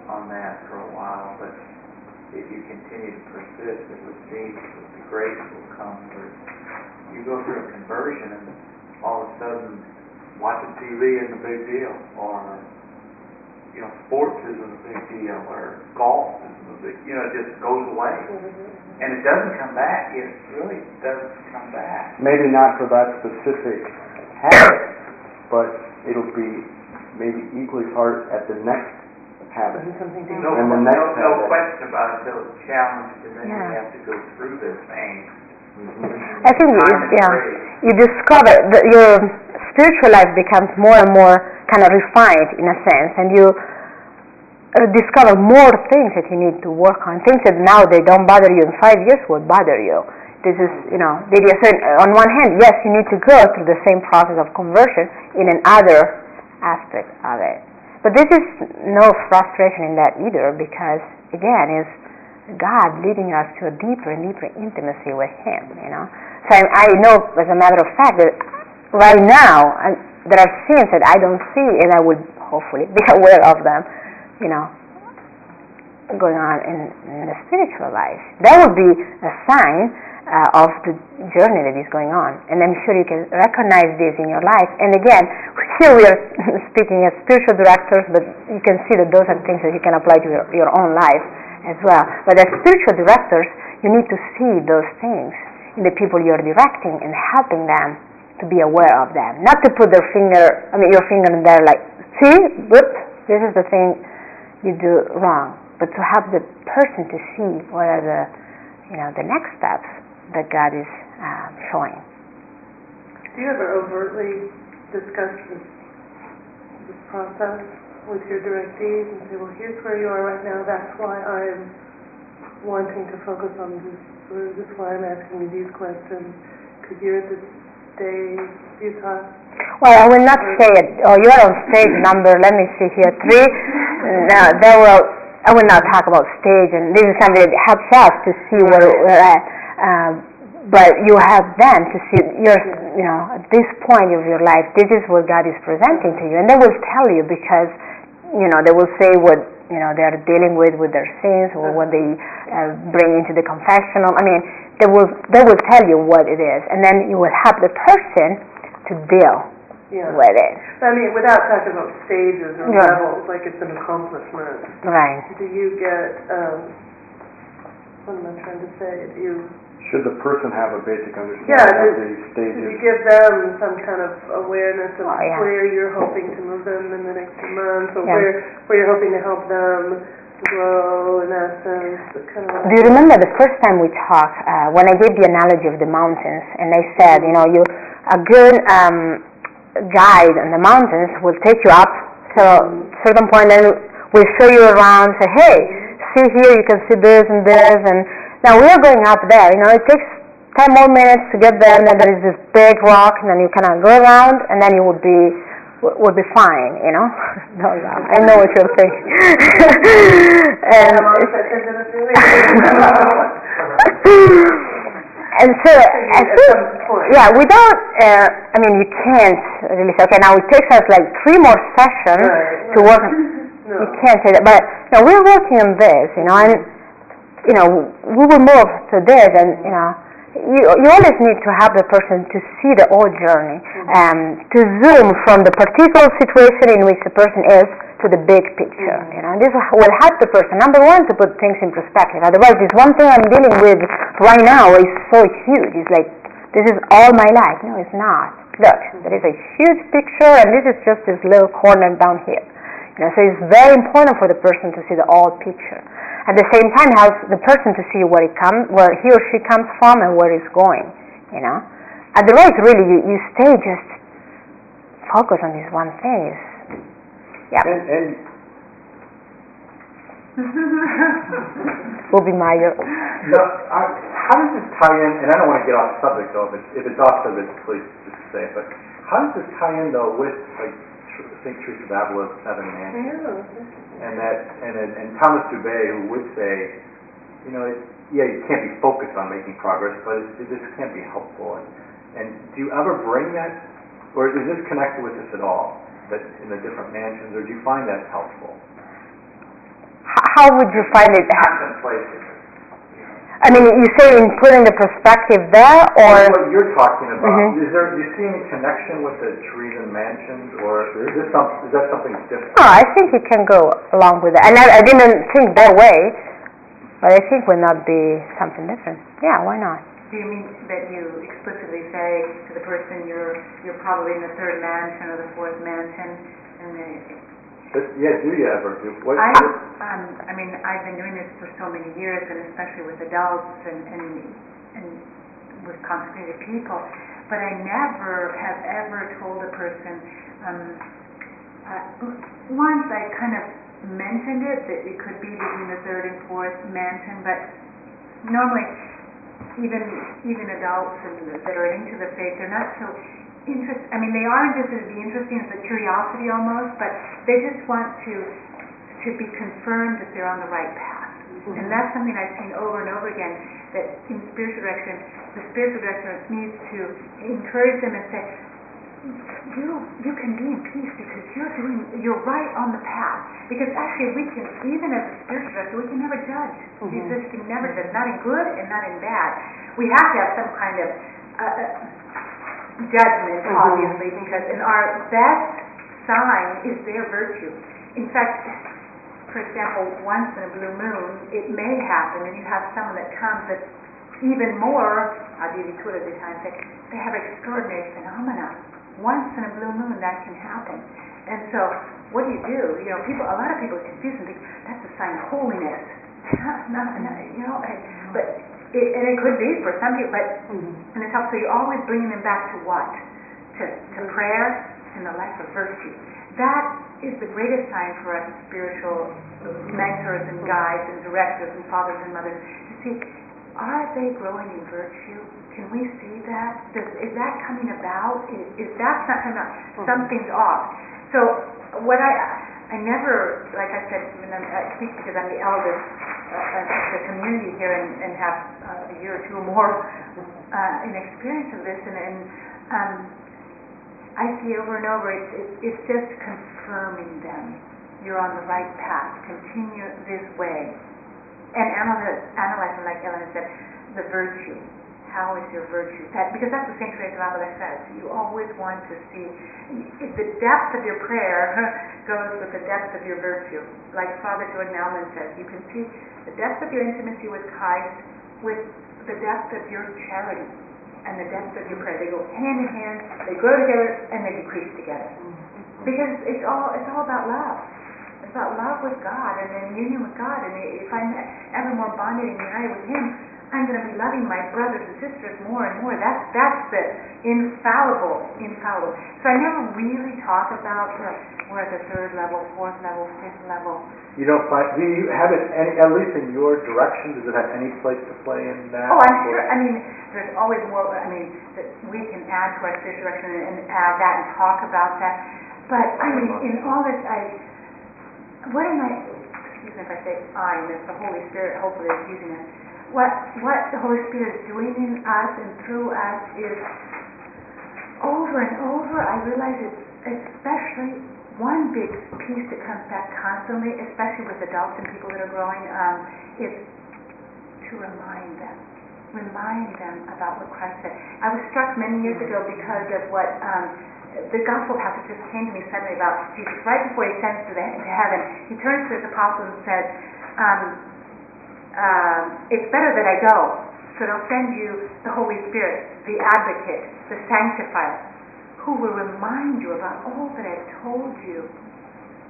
on that for a while, but if you continue to persist, it would seem that the grace will come through. You go through a conversion and all of a sudden watching TV is a big deal, or sports isn't a big deal, or golf isn't a big deal. It just goes away. And it doesn't come back. It really doesn't come back. Maybe not for that specific habit, but it'll be maybe equally hard at the next habit. No question about it. They'll challenge, and then you have to go through this thing. I think you discover that your spiritual life becomes more and more kind of refined in a sense, and you discover more things that you need to work on, things that now they don't bother you in 5 years would bother you. This is, the idea. So on one hand, yes, you need to go through the same process of conversion in another aspect of it. But this is no frustration in that either, because again, it's God leading us to a deeper and deeper intimacy with Him. So I know, as a matter of fact, that right now there are sins that I don't see, and I will hopefully be aware of them. Going on in the spiritual life. That would be a sign of the journey that is going on. And I'm sure you can recognize this in your life. And again, here we are speaking as spiritual directors, but you can see that those are things that you can apply to your own life as well. But as spiritual directors, you need to see those things in the people you're directing and helping them to be aware of them. Not to put your finger in there like, see, whoops, this is the thing you do wrong, but to help the person to see what are the next steps that God is showing. Do you ever overtly discuss this process with your directees and say, well, here's where you are right now, that's why I'm wanting to focus on this, or this is why I'm asking you these questions, because you're at this stage, do you talk? Well, I will not say it. Oh, you are on stage number, let me see here, 3. No, I will not talk about stage, and this is something that helps us to see where we're at. But you have them to see, at this point of your life, this is what God is presenting to you. And they will tell you because, they will say what, they are dealing with their sins, or what they bring into the confessional. I mean, they will tell you what it is. And then you will help the person to deal with it. I mean, without talking about stages or levels, like it's an accomplishment. Right. Do you get, what am I trying to say? Should the person have a basic understanding of these stages? Do you give them some kind of awareness of where you're hoping to move them in the next few months, or where you're hoping to help them grow, in essence? Do you remember the first time we talked, when I gave the analogy of the mountains, and I said, a good guide on the mountains will take you up to a certain point, and will show you around, say, hey, see here, you can see this and this, and now we are going up there. It takes 10 more minutes to get there, and then there is this big rock, and then you kind of go around, and then you will be fine. I know what you're thinking. And so I think, we don't. You can't really say, okay, now it takes us like 3 more sessions to work. You can't say that, but we're working on this, and we will move to this, and you always need to have the person to see the whole journey, to zoom from the particular situation in which the person is to the big picture. This will help the person, number one, to put things in perspective. Otherwise, this one thing I'm dealing with right now is so huge. It's like, this is all my life. No, it's not. look, there is a huge picture, and this is just this little corner down here. So it's very important for the person to see the all picture. At the same time, helps the person to see where he or she comes from and where it's going. Otherwise, really, you stay just focus on this one thing. Yeah. And will be my. How does this tie in? And I don't want to get off the subject though. If it's off subject, please just say it. But how does this tie in though with like St. Teresa of Avila's seven mansions? And Thomas Dubay, who would say, you can't be focused on making progress, but this can be helpful. And do you ever bring that, or is this connected with this at all? That in the different mansions, or do you find that helpful? How would you find it? Contemplation. I mean, you say in putting the perspective there, or what you're talking about? Do you see any connection with the Teresian mansions, or is that something different? Oh, I think it can go along with it. And I didn't think that way, but I think would not be something different. Yeah, why not? Do you mean that you explicitly say to the person you're probably in the third mansion or the fourth mansion, and do you ever do? I mean, I've been doing this for so many years, and especially with adults and with consecrated people, but I never have ever told a person. Once I kind of mentioned it, that it could be between the third and fourth mansion, but normally even adults that are into the faith, they're not so interested. I mean, they are interested to be interesting. It's a curiosity almost, but they just want to be confirmed that they're on the right path. And that's something I've seen over and over again, that in spiritual direction, the spiritual director needs to encourage them and say, you can be in peace because you're right on the path. Because actually we can, even as a spiritual director, we can never judge. Jesus can never judge, not in good and not in bad. We have to have some kind of judgment, obviously, because in our best sign is their virtue. In fact, for example, once in a blue moon, it may happen, and you have someone that comes that's even more, I'll give you two at a time, they have extraordinary phenomena. Once in a blue moon, that can happen. And so, what do? A lot of people confuse and think that's a sign of holiness. But it could be for some people. But and it's helpful. So you're always bringing them back to what? To prayer and the life of virtue. That is the greatest sign for us spiritual mentors and guides and directors and fathers and mothers to see. Are they growing in virtue? Can we see that? Is that coming about? If that's not coming about, something's off. So what I never, like I said, I speak because I'm the eldest of the community here and have a year or two or more in experience of this, and I see over and over, it's just confirming them. You're on the right path. Continue this way. And analyzing, like Ellen said, the virtue. How is your virtue? Because that's what St. Teresa of Avila says. You always want to see if the depth of your prayer goes with the depth of your virtue. Like Father Jordan Elman says, you can see the depth of your intimacy with Christ with the depth of your charity and the depth of your prayer. They go hand in hand, they grow together, and they decrease together. Because it's all about love. It's about love with God and then union with God. And if I'm ever more bonded and united with Him, I'm going to be loving my brothers and sisters more and more. That's the infallible. So I never really talk about we're at the third level, fourth level, fifth level. Do you have it at least in your direction? Does it have any place to play in that? Oh, I'm sure. I mean, there's always more. I mean, that we can add to our spiritual direction and add that and talk about that. But I mean, in all this, excuse me if I say and it's the Holy Spirit hopefully is using it. What the Holy Spirit is doing in us and through us is over and over, I realize it's especially one big piece that comes back constantly, especially with adults and people that are growing, is to remind them about what Christ said. I was struck many years ago because of what the gospel passage just came to me suddenly about Jesus. Right before He ascends to heaven, He turns to His apostles and says, it's better that I go, so it'll send you the Holy Spirit, the advocate, the sanctifier, who will remind you about all that I've told you.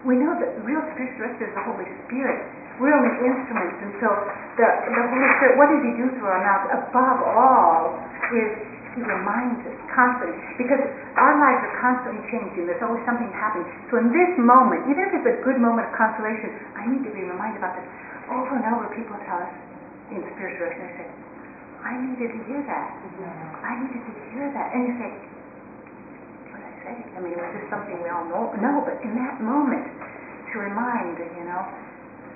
We know that the real spiritual director is the Holy Spirit. We're only instruments, and so the Holy Spirit, what does He do through our mouths? Above all is He reminds us constantly, because our lives are constantly changing. There's always something happening. So in this moment, even if it's a good moment of consolation, I need to be reminded about this. Over and over, people tell us in spiritual direction, they say, I needed to hear that. I needed to hear that. And you say, what did I say? I mean, it was just something we all know. No, but in that moment, to remind,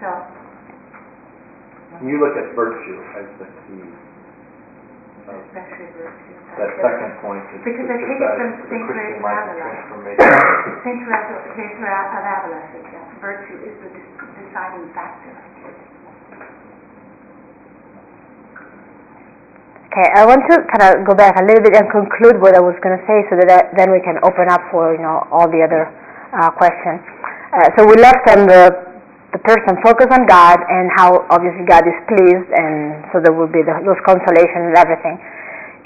so. You look at virtue as the key. Especially virtue. That second point is because I take it from St. Teresa of Avila. St. Teresa of Avila says that virtue is the deciding factor. Okay, I want to kind of go back a little bit and conclude what I was going to say, so that then we can open up for all the other questions. So we left on the person focus on God and how obviously God is pleased, and so there will be those consolation and everything.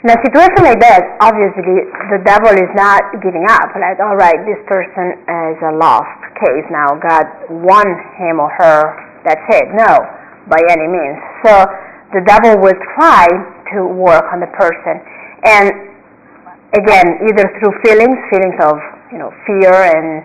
In a situation like that, obviously the devil is not giving up. Like, all right, this person is a lost case now. God won him or her. That's it. No, by any means. So the devil will try to work on the person, and again, either through feelings of fear and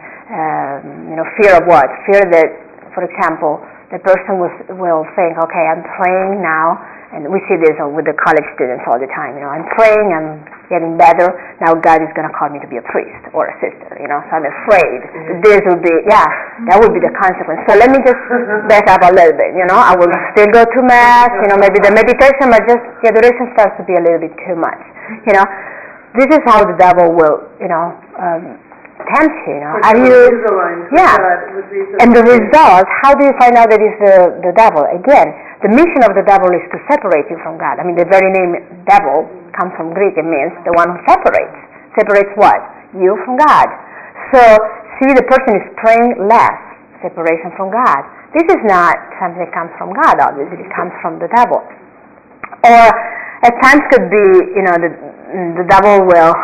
fear of what? Fear that, for example, the person will think, okay, I'm praying now, and we see this with the college students all the time. I'm praying, I'm getting better. Now God is going to call me to be a priest or a sister. So I'm afraid this will be, that would be the consequence. So let me just back up a little bit. I will still go to mass. Maybe the meditation, but just the adoration starts to be a little bit too much. This is how the devil will, tempt you. Are you? And the result, how do you find out that it's the devil? Again, the mission of the devil is to separate you from God. I mean, the very name devil comes from Greek. It means the one who separates. Separates what? You from God. So, see, the person is praying less. Separation from God. This is not something that comes from God, obviously. It comes from the devil. Or, at times could be, the devil will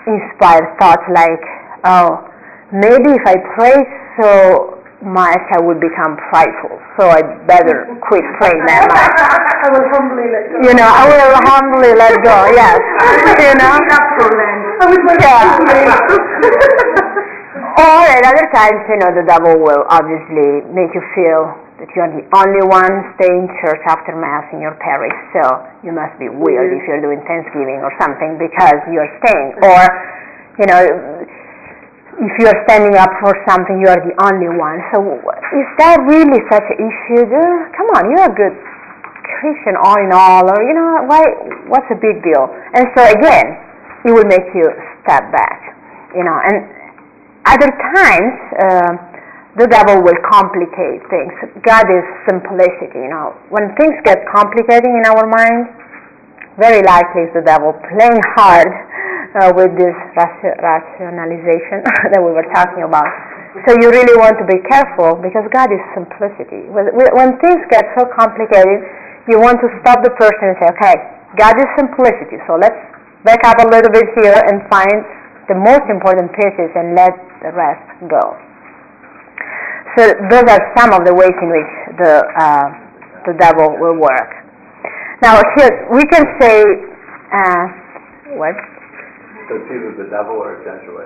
inspire thoughts like, oh, maybe if I pray so much, I would become prideful, so I better quit praying that much. I will humbly let go. I will humbly let go, yes. Or at other times, the devil will obviously make you feel that you're the only one staying in church after Mass in your parish, so you must be weird if you're doing Thanksgiving or something because you're staying. Or, if you are standing up for something, you are the only one. So is that really such an issue? Come on, you're a good Christian all in all, or what's the big deal? And so again, it will make you step back, and other times the devil will complicate things. God is simplicity, When things get complicating in our mind, very likely it's the devil playing hard with this rationalization that we were talking about. So you really want to be careful, because God is simplicity. When things get so complicated, you want to stop the person and say, okay, God is simplicity, so let's back up a little bit here and find the most important pieces and let the rest go. So those are some of the ways in which the devil will work. Now here, we can say, what? So it's either the devil or a Jesuit.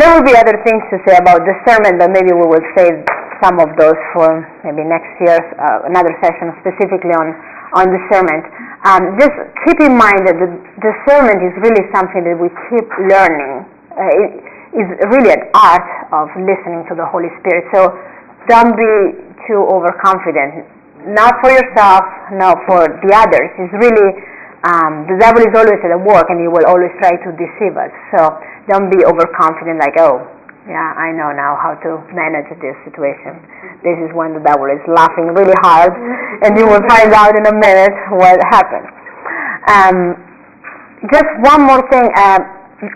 There will be other things to say about discernment, but maybe we will save some of those for maybe next year's another session specifically on discernment. Just keep in mind that the discernment is really something that we keep learning. It is really an art of listening to the Holy Spirit. So don't be too overconfident. Not for yourself, not for the others. It's really, the devil is always at work, and he will always try to deceive us. So don't be overconfident like, oh, yeah, I know now how to manage this situation. This is when the devil is laughing really hard, and you will find out in a minute what happened. Just one more thing.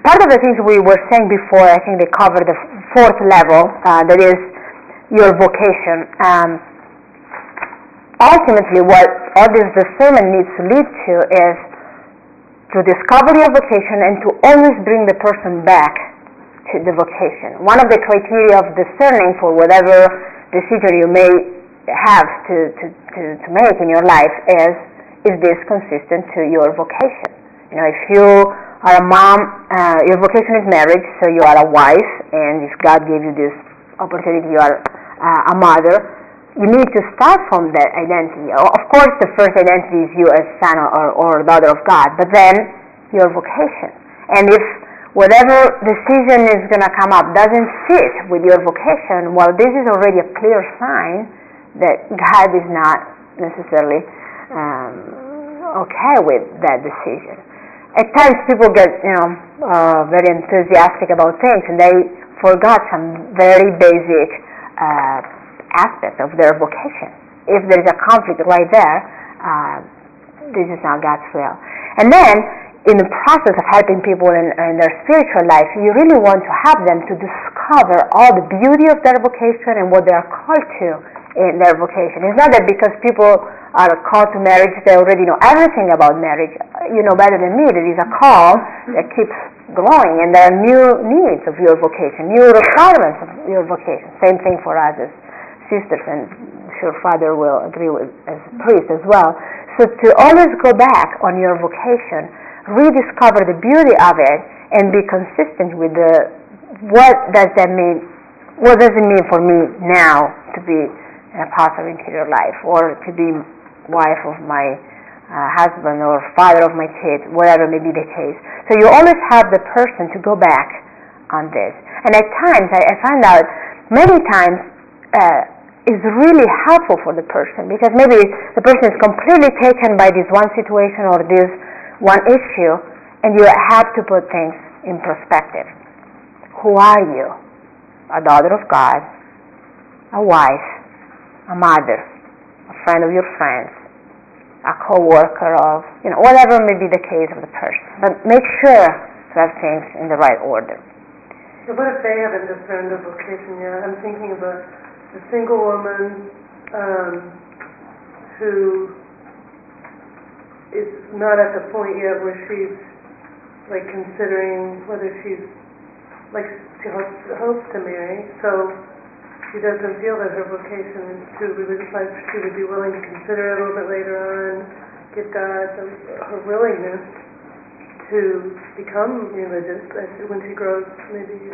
Part of the things we were saying before, I think they covered the fourth level, that is your vocation. ultimately what all this discernment needs to lead to is to discover your vocation and to always bring the person back to the vocation. One of the criteria of discerning for whatever decision you may have to make in your life is this consistent to your vocation? You know, if you are a mom, your vocation is marriage, so you are a wife, and if God gave you this opportunity, you are a mother. You need to start from that identity. Of course, the first identity is you as son or daughter of God, but then your vocation. And if whatever decision is going to come up doesn't fit with your vocation, well, this is already a clear sign that God is not necessarily okay with that decision. At times people get, very enthusiastic about things, and they forgot some very basic aspect of their vocation. If there is a conflict right there, this is not God's will. And then, in the process of helping people in their spiritual life, you really want to help them to discover all the beauty of their vocation and what they are called to in their vocation. It's not that because people are called to marriage, they already know everything about marriage. You know better than me. There is a call that keeps growing, and there are new needs of your vocation, new requirements of your vocation. Same thing for us as sisters, and I'm sure Father will agree with as a priest as well. So to always go back on your vocation, rediscover the beauty of it, and be consistent with what does that mean? What does it mean for me now to be an apostle of interior life, or to be wife of my husband, or father of my kids, whatever may be the case. So you always have the person to go back on this. And at times, I find out many times is really helpful for the person, because maybe the person is completely taken by this one situation or this one issue, and you have to put things in perspective. Who are you? A daughter of God, a wife, a mother, a friend of your friends, a co-worker of, whatever may be the case of the person. But make sure to have things in the right order. So what if they haven't discerned a vocation yet? I'm thinking of a single woman who is not at the point yet where she's like considering whether she's like she hopes to marry, so she doesn't feel that her vocation is to religious life. She would be willing to consider it a little bit later on, give God her willingness to become religious when she grows maybe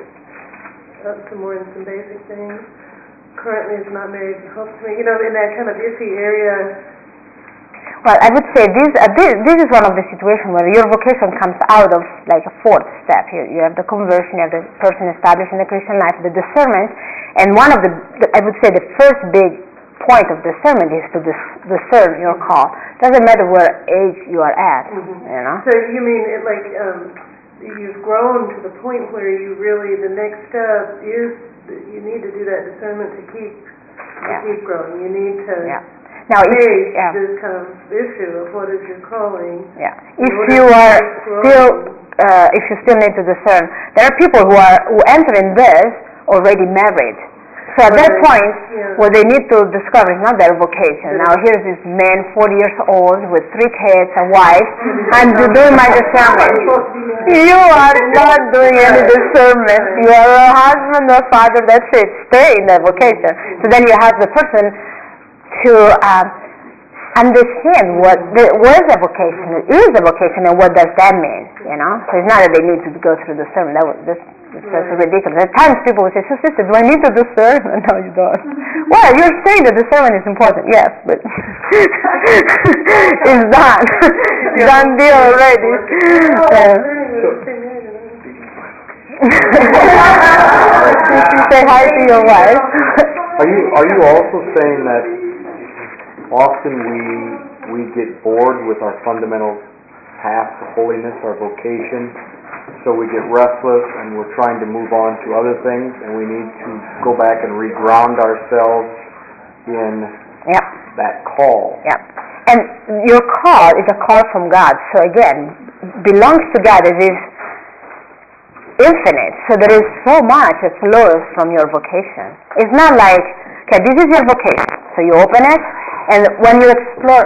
up to more than some basic things. Currently is not married and hopes to marry, in that kind of iffy area. Well, I would say this is one of the situations where your vocation comes out of like a fourth step. You have the conversion, you have the person established in the Christian life, the discernment, and one of I would say the first big point of discernment is to discern your call. Doesn't matter what age you are at, So you mean it you've grown to the point where you really, the next step is you need to do that discernment to keep growing. You need to now face this kind of issue of what is your calling. Yeah. If you are if you still need to discern, there are people who enter in this already married. So at that point, what they need to discover is not their vocation. Now here's this man, 40 years old, with 3 kids, a wife, and doing my discernment. You are not doing any discernment. You are a husband or father, that's it. Stay in that vocation. So then you have the person to understand what is a vocation. It is a vocation, and what does that mean? So it's not that they need to go through discernment. It's ridiculous. At times people will say, "So sister, do I need to discern?" No, you don't. Well, you're saying that discernment is important, yes, but it's done. Done deal already. Say hi to your wife. Are you also saying that often we get bored with our fundamental path to holiness, our vocation, so we get restless and we're trying to move on to other things, and we need to go back and reground ourselves in that call. Yep. And your call is a call from God. So again, belongs to God. It is infinite. So there is so much that flows from your vocation. It's not like, okay, this is your vocation. So you open it, And when you explore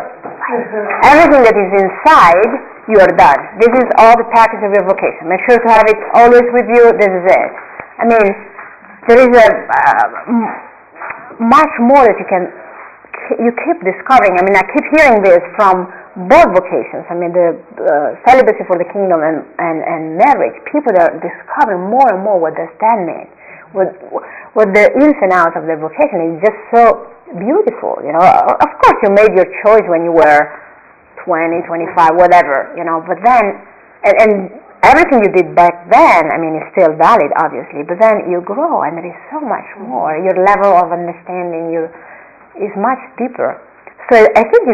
everything that is inside, you are done. This is all the package of your vocation. Make sure to have it always with you. This is it. I mean, there is much more that you keep discovering. I mean, I keep hearing this from both vocations. I mean, the celibacy for the kingdom and marriage. People are discovering more and more what does that mean. What the ins and outs of their vocation is just so beautiful. Of course, you made your choice when you were 20, 25, whatever. But then, and everything you did back then, I mean, is still valid, obviously. But then you grow, and there is so much more. Your level of understanding is much deeper. So I think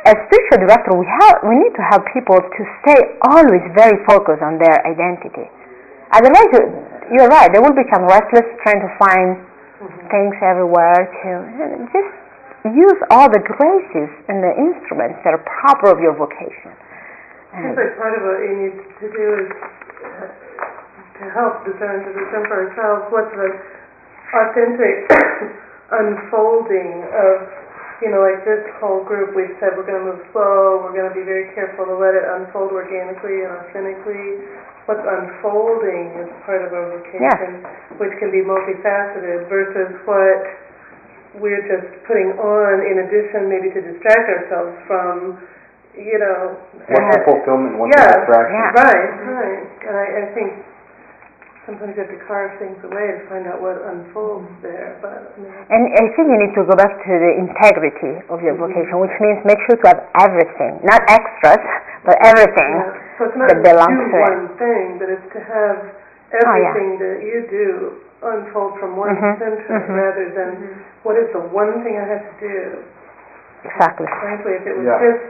as spiritual director, we need to help people to stay always very focused on their identity. Otherwise, you're right, they will become restless, trying to find things everywhere. Just use all the graces and the instruments that are proper of your vocation. I think part of what you need to do is to help discern for ourselves what's the authentic unfolding of, like this whole group, we've said we're going to move slow, we're going to be very careful to let it unfold organically and authentically. What's unfolding is part of our vocation, which can be multifaceted, versus what we're just putting on in addition maybe to distract ourselves from, What's the fulfillment, what's the distraction? Right. And I think sometimes you have to carve things away to find out what unfolds there. And I think you need to go back to the integrity of your vocation, which means make sure to have everything, not extras, but everything So it's not that belongs to to it. one thing, but it's to have everything that you do unfold from one center rather than what is the one thing I have to do. Exactly. Frankly, if it was just,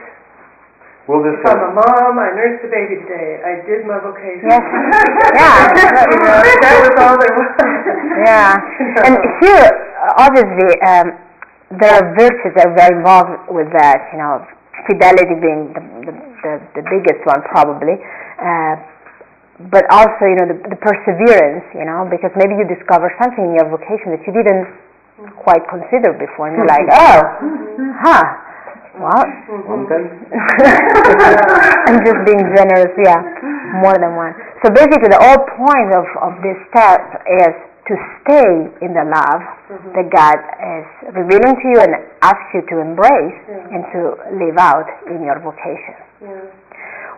If I'm a mom, I nursed a baby today, I did my vocation. Yes. That was all there was. Yeah. And here, obviously, there are virtues that are very involved with that, fidelity being the biggest one probably, but also, the perseverance, because maybe you discover something in your vocation that you didn't quite consider before, and you're like, well, one thing? I'm just being generous, more than one. So basically the whole point of this step is to stay in the love that God is revealing to you and asks you to embrace and to live out in your vocation.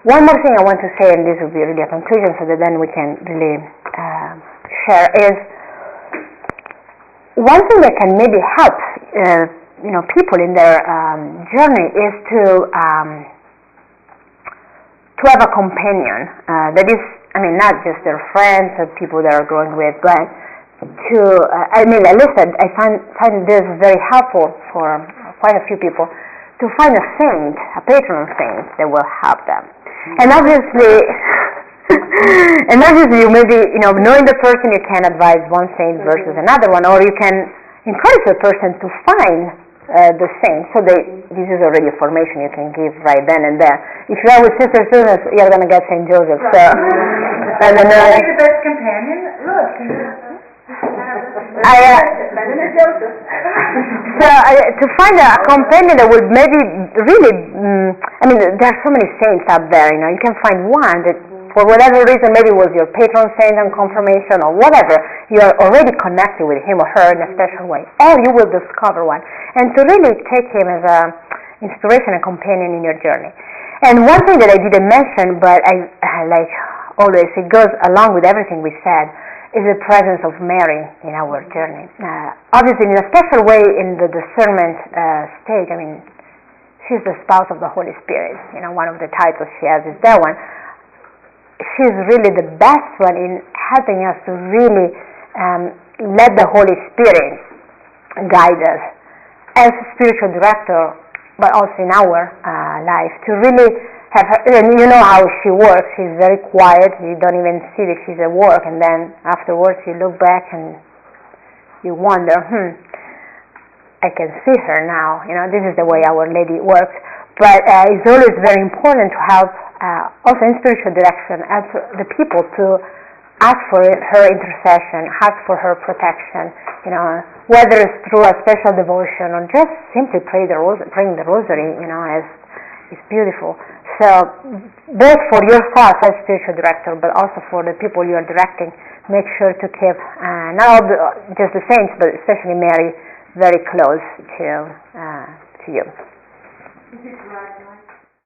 One more thing I want to say, and this will be really a conclusion so that then we can really share, is one thing that can maybe help people in their journey is to have a companion that is, not just their friends or people that are growing with, but at least I find this very helpful for quite a few people, to find a saint, a patron saint that will help them. And obviously, you maybe, knowing the person, you can advise one saint versus another one, or you can encourage the person to find the saint. So this is already a formation you can give right then and there. If you are with Sister Susan, you're going to get St. Joseph. So, and then the best companion. Look. To find a companion that would maybe really, there are so many saints out there. You can find one that, for whatever reason, maybe it was your patron saint on confirmation or whatever, you are already connected with him or her in a special way. Or you will discover one. And to really take him as an inspiration and companion in your journey. And one thing that I didn't mention, but I like always, it goes along with everything we said, is the presence of Mary in our journey. Obviously, in a special way in the discernment stage, she's the spouse of the Holy Spirit. One of the titles she has is that one. She's really the best one in helping us to really let the Holy Spirit guide us as a spiritual director, but also in our life, to really have her, and you know how she works. She's very quiet. You don't even see that she's at work, and then afterwards you look back and you wonder, I can see her now. This is the way Our Lady works. But it's always very important to help, also in spiritual direction, help the people to ask for her intercession, ask for her protection, whether it's through a special devotion or just simply praying the rosary, is beautiful. So both for yourself as spiritual director, but also for the people you are directing, make sure to keep not just the saints, but especially Mary, very close to you. Is it right